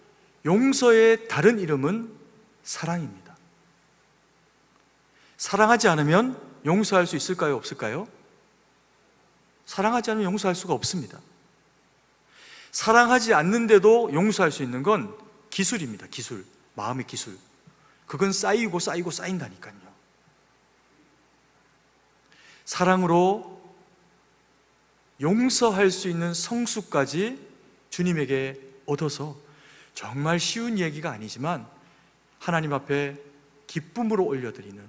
Speaker 4: 용서의 다른 이름은 사랑입니다. 사랑하지 않으면 용서할 수 있을까요? 없을까요? 사랑하지 않으면 용서할 수가 없습니다. 사랑하지 않는데도 용서할 수 있는 건 기술입니다. 기술, 마음의 기술. 그건 쌓이고 쌓이고 쌓인다니까요. 사랑으로 용서할 수 있는 성수까지 주님에게 얻어서 정말 쉬운 얘기가 아니지만 하나님 앞에 기쁨으로 올려드리는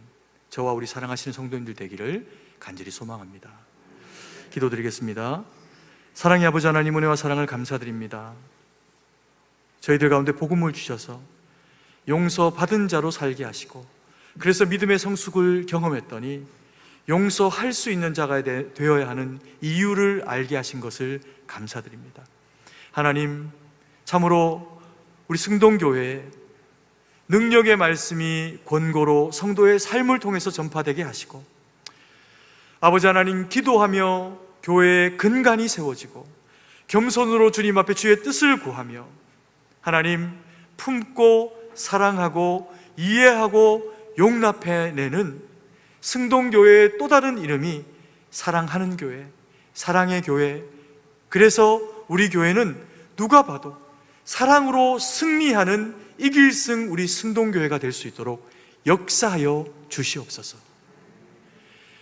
Speaker 4: 저와 우리 사랑하시는 성도님들 되기를 간절히 소망합니다. 기도드리겠습니다. 사랑의 아버지 하나님, 은혜와 사랑을 감사드립니다. 저희들 가운데 복음을 주셔서 용서받은 자로 살게 하시고 그래서 믿음의 성숙을 경험했더니 용서할 수 있는 자가 되어야 하는 이유를 알게 하신 것을 감사드립니다. 하나님, 참으로 우리 승동교회에 능력의 말씀이 권고로 성도의 삶을 통해서 전파되게 하시고 아버지 하나님, 기도하며 교회의 근간이 세워지고 겸손으로 주님 앞에 주의 뜻을 구하며 하나님 품고 사랑하고 이해하고 용납해내는 승동교회의 또 다른 이름이 사랑하는 교회, 사랑의 교회. 그래서 우리 교회는 누가 봐도 사랑으로 승리하는 이길승 우리 승동교회가 될 수 있도록 역사하여 주시옵소서.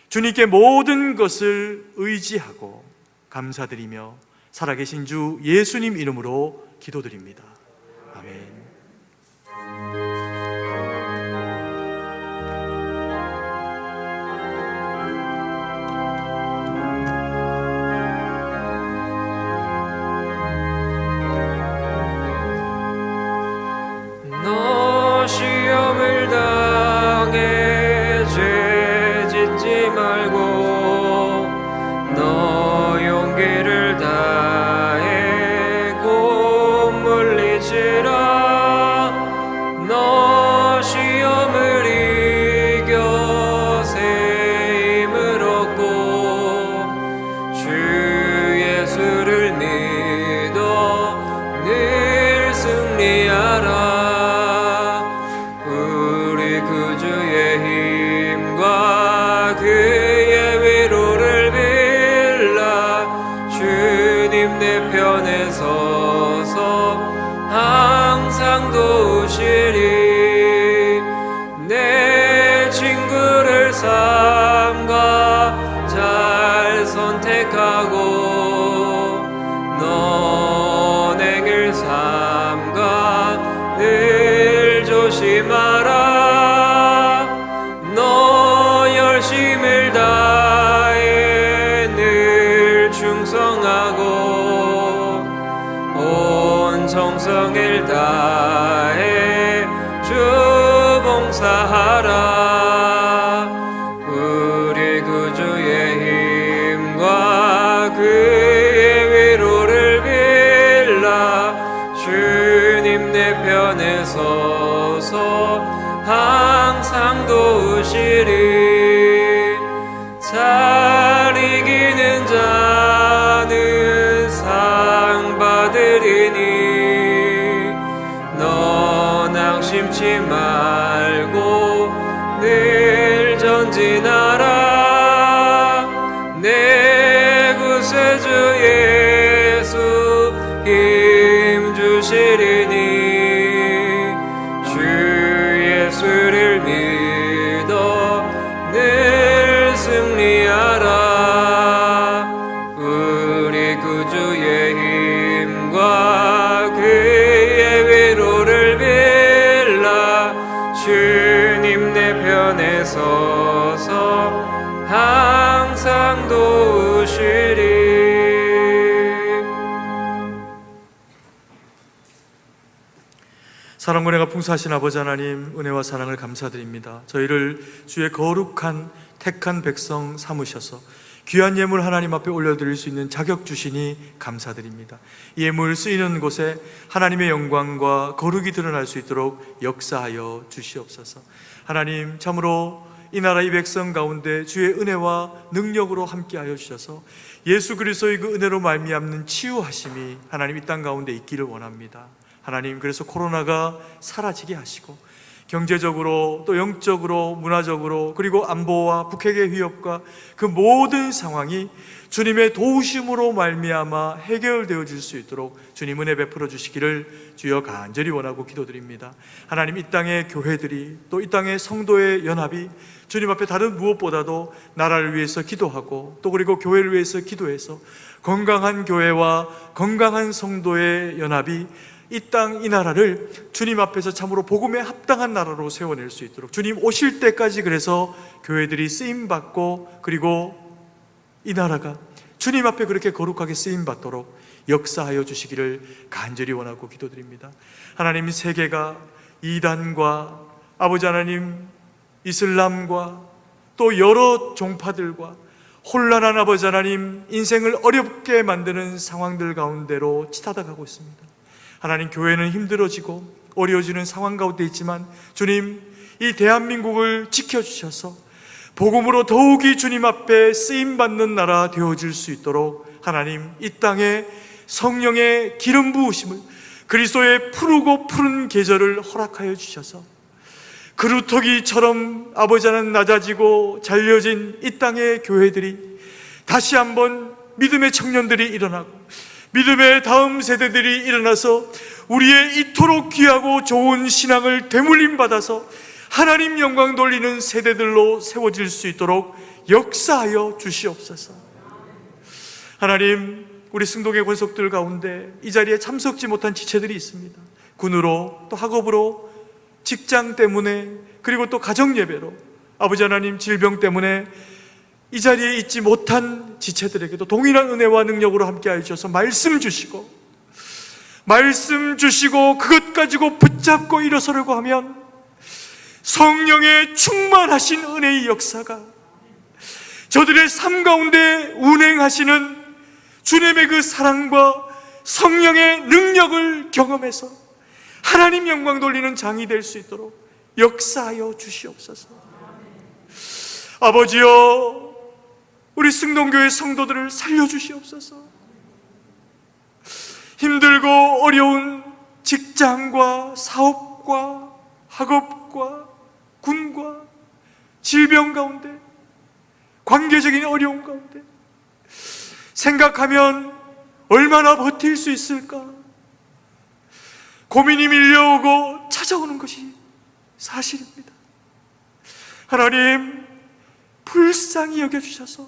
Speaker 4: 주님께 모든 것을 의지하고 감사드리며 살아계신 주 예수님 이름으로 기도드립니다. 아멘.
Speaker 1: 주님 내 편에 서서 항상 도우시리. 내 친구를 삼가 잘 선택하고 너행을 삼가 늘 조심하라. 너 열심을 다해 늘 충성하고 온 정성을 다해 주 봉사하라. 우리 구주의 힘과 그의 위로를 빌라. 주님 내 편에 서서 항상 도우시리. 잘 이기는 자는 상 받으리니 너 낙심치 말고 늘 전진하라. 내 구세주 예수 힘 주시리니 주 예수를 믿어 늘 승리하라. 우리 구주의 힘과 그의 위로를 빌라. 주님 내 편에 서서 항상 도우시리.
Speaker 4: 사랑과 은혜가 풍성하신 아버지 하나님, 은혜와 사랑을 감사드립니다. 저희를 주의 거룩한 택한 백성 삼으셔서 귀한 예물 하나님 앞에 올려드릴 수 있는 자격 주시니 감사드립니다. 이 예물 쓰이는 곳에 하나님의 영광과 거룩이 드러날 수 있도록 역사하여 주시옵소서. 하나님, 참으로 이 나라 이 백성 가운데 주의 은혜와 능력으로 함께하여 주셔서 예수 그리스도의 그 은혜로 말미암는 치유하심이 하나님 이 땅 가운데 있기를 원합니다. 하나님, 그래서 코로나가 사라지게 하시고 경제적으로 또 영적으로 문화적으로 그리고 안보와 북핵의 위협과 그 모든 상황이 주님의 도우심으로 말미암아 해결되어질 수 있도록 주님 은혜 베풀어 주시기를 주여 간절히 원하고 기도드립니다. 하나님, 이 땅의 교회들이 또 이 땅의 성도의 연합이 주님 앞에 다른 무엇보다도 나라를 위해서 기도하고 또 그리고 교회를 위해서 기도해서 건강한 교회와 건강한 성도의 연합이 이 땅, 이 나라를 주님 앞에서 참으로 복음에 합당한 나라로 세워낼 수 있도록 주님 오실 때까지 그래서 교회들이 쓰임받고 그리고 이 나라가 주님 앞에 그렇게 거룩하게 쓰임받도록 역사하여 주시기를 간절히 원하고 기도드립니다. 하나님, 세계가 이단과 아버지 하나님 이슬람과 또 여러 종파들과 혼란한 아버지 하나님 인생을 어렵게 만드는 상황들 가운데로 치닫아가고 있습니다. 하나님, 교회는 힘들어지고 어려워지는 상황 가운데 있지만 주님, 이 대한민국을 지켜주셔서 복음으로 더욱이 주님 앞에 쓰임받는 나라 되어질 수 있도록 하나님, 이 땅에 성령의 기름 부으심을 그리스도의 푸르고 푸른 계절을 허락하여 주셔서 그루터기처럼 아버지 하나님 낮아지고 잘려진 이 땅의 교회들이 다시 한번 믿음의 청년들이 일어나고 믿음의 다음 세대들이 일어나서 우리의 이토록 귀하고 좋은 신앙을 되물림 받아서 하나님 영광 돌리는 세대들로 세워질 수 있도록 역사하여 주시옵소서. 하나님, 우리 승동의 권속들 가운데 이 자리에 참석지 못한 지체들이 있습니다. 군으로 또 학업으로 직장 때문에 그리고 또 가정예배로 아버지 하나님 질병 때문에 이 자리에 있지 못한 지체들에게도 동일한 은혜와 능력으로 함께하여 주셔서 말씀 주시고 그것 가지고 붙잡고 일어서려고 하면 성령의 충만하신 은혜의 역사가 저들의 삶 가운데 운행하시는 주님의 그 사랑과 성령의 능력을 경험해서 하나님 영광 돌리는 장이 될 수 있도록 역사하여 주시옵소서. 아버지여, 우리 승동교회 성도들을 살려주시옵소서. 힘들고 어려운 직장과 사업과 학업과 군과 질병 가운데, 관계적인 어려움 가운데 생각하면 얼마나 버틸 수 있을까? 고민이 밀려오고 찾아오는 것이 사실입니다. 하나님, 불쌍히 여겨주셔서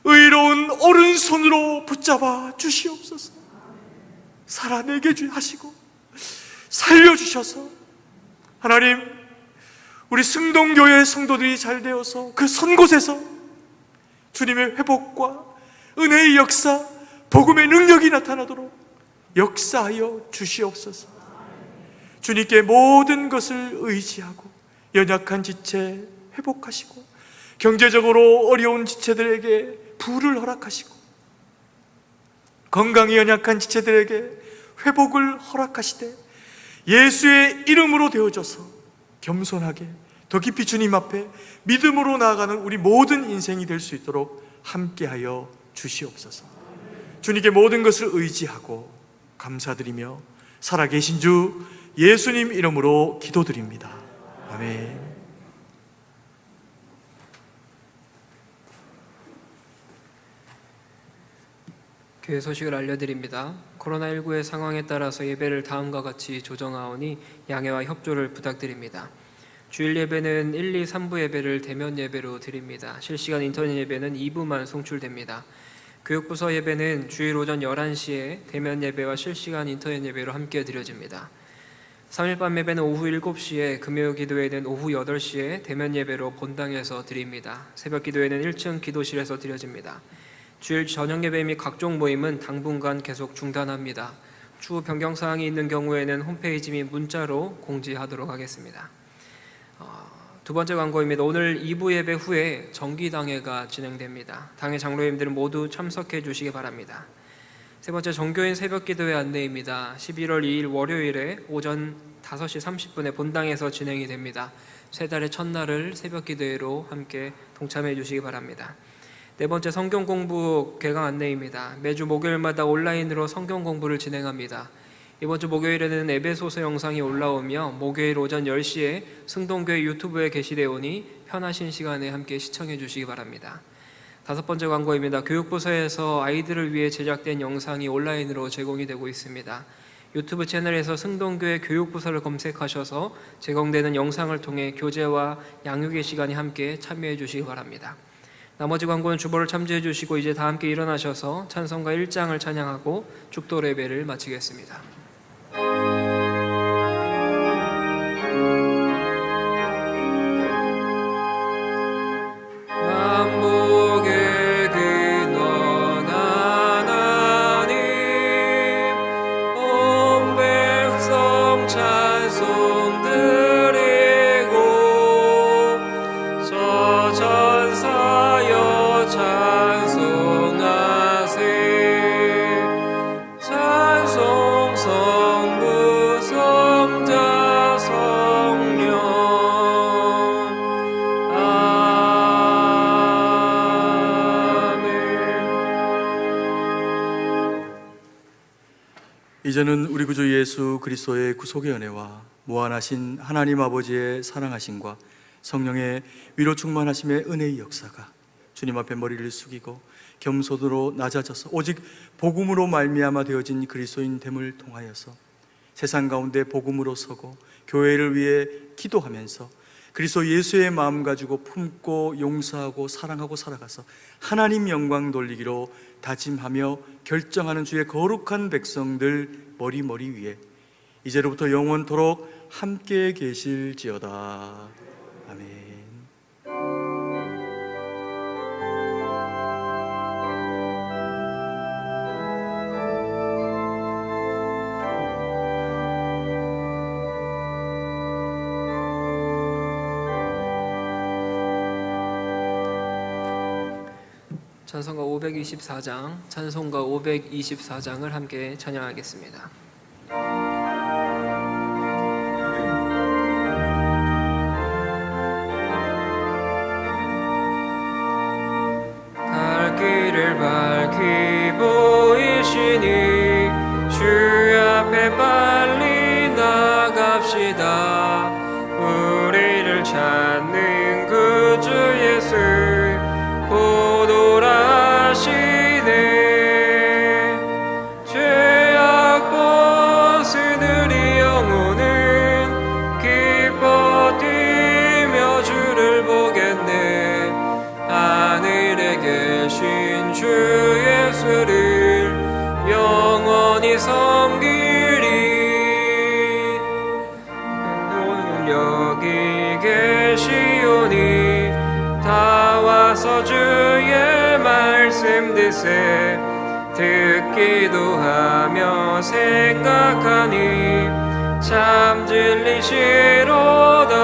Speaker 4: 의로운 오른손으로 붙잡아 주시옵소서. 살아내게 하시고 살려주셔서 하나님, 우리 승동교회 성도들이 잘 되어서 그 선곳에서 주님의 회복과 은혜의 역사, 복음의 능력이 나타나도록 역사하여 주시옵소서. 주님께 모든 것을 의지하고 연약한 지체 회복하시고 경제적으로 어려운 지체들에게 부를 허락하시고 건강이 연약한 지체들에게 회복을 허락하시되 예수의 이름으로 되어져서 겸손하게 더 깊이 주님 앞에 믿음으로 나아가는 우리 모든 인생이 될 수 있도록 함께하여 주시옵소서. 주님께 모든 것을 의지하고 감사드리며 살아계신 주 예수님 이름으로 기도드립니다. 아멘.
Speaker 1: 교회 소식을 알려드립니다. 코로나19의 상황에 따라서 예배를 다음과 같이 조정하오니 양해와 협조를 부탁드립니다. 주일 예배는 1, 2, 3부 예배를 대면 예배로 드립니다. 실시간 인터넷 예배는 2부만 송출됩니다. 교육부서 예배는 주일 오전 11시에 대면 예배와 실시간 인터넷 예배로 함께 드려집니다. 3일 밤 예배는 오후 7시에, 금요 기도회는 오후 8시에 대면 예배로 본당에서 드립니다. 새벽 기도회는 1층 기도실에서 드려집니다. 주일 저녁 예배 및 각종 모임은 당분간 계속 중단합니다. 추후 변경 사항이 있는 경우에는 홈페이지 및 문자로 공지하도록 하겠습니다. 두 번째 광고입니다. 오늘 2부 예배 후에 정기당회가 진행됩니다. 당회 장로님들은 모두 참석해 주시기 바랍니다. 세 번째 정교인 새벽기도회 안내입니다. 11월 2일 월요일에 오전 5시 30분에 본당에서 진행이 됩니다. 세 달의 첫날을 새벽기도회로 함께 동참해 주시기 바랍니다. 네 번째 성경공부 개강 안내입니다. 매주 목요일마다 온라인으로 성경공부를 진행합니다. 이번 주 목요일에는 에베소서 영상이 올라오며 목요일 오전 10시에 승동교회 유튜브에 게시되어 오니 편하신 시간에 함께 시청해 주시기 바랍니다. 다섯 번째 광고입니다. 교육부서에서 아이들을 위해 제작된 영상이 온라인으로 제공이 되고 있습니다. 유튜브 채널에서 승동교회 교육부서를 검색하셔서 제공되는 영상을 통해 교제와 양육의 시간에 함께 참여해 주시기 바랍니다. 나머지 광고는 주보를 참조해 주시고 이제 다 함께 일어나셔서 찬송가 1장을 찬양하고 축도 예배를 마치겠습니다. 만복의 근원한 하나님, 온 백성 찬송 드리고 저 전사여 찬송하세. 찬송 성부 성자 성령.
Speaker 4: 이제는 우리 구주 예수 그리스도의 구속의 은혜와 무한하신 하나님 아버지의 사랑하심과 성령의 위로 충만하심의 은혜의 역사가 주님 앞에 머리를 숙이고 겸손으로 낮아져서 오직 복음으로 말미암아 되어진 그리스도인 됨을 통하여서 세상 가운데 복음으로 서고 교회를 위해 기도하면서 그리스도 예수의 마음 가지고 품고 용서하고 사랑하고 살아가서 하나님 영광 돌리기로 다짐하며 결정하는 주의 거룩한 백성들 머리 위에 이제로부터 영원토록 함께 계실지어다. 아멘.
Speaker 1: 찬송가 524장, 찬송가 524장을 함께 찬양하겠습니다. 갈 길을 밝히 보이시니 주 앞에 빨리 나갑시다. 우리를 찾는 구주 예수 곧 오라시네. 글쎄 듣기도 하며 생각하니 참 진리시로다.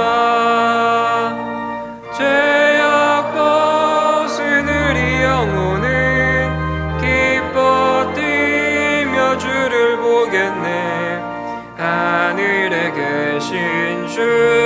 Speaker 1: 죄악 벗은 우리 영혼은 기뻐 뛰며 주를 보겠네. 하늘에 계신 주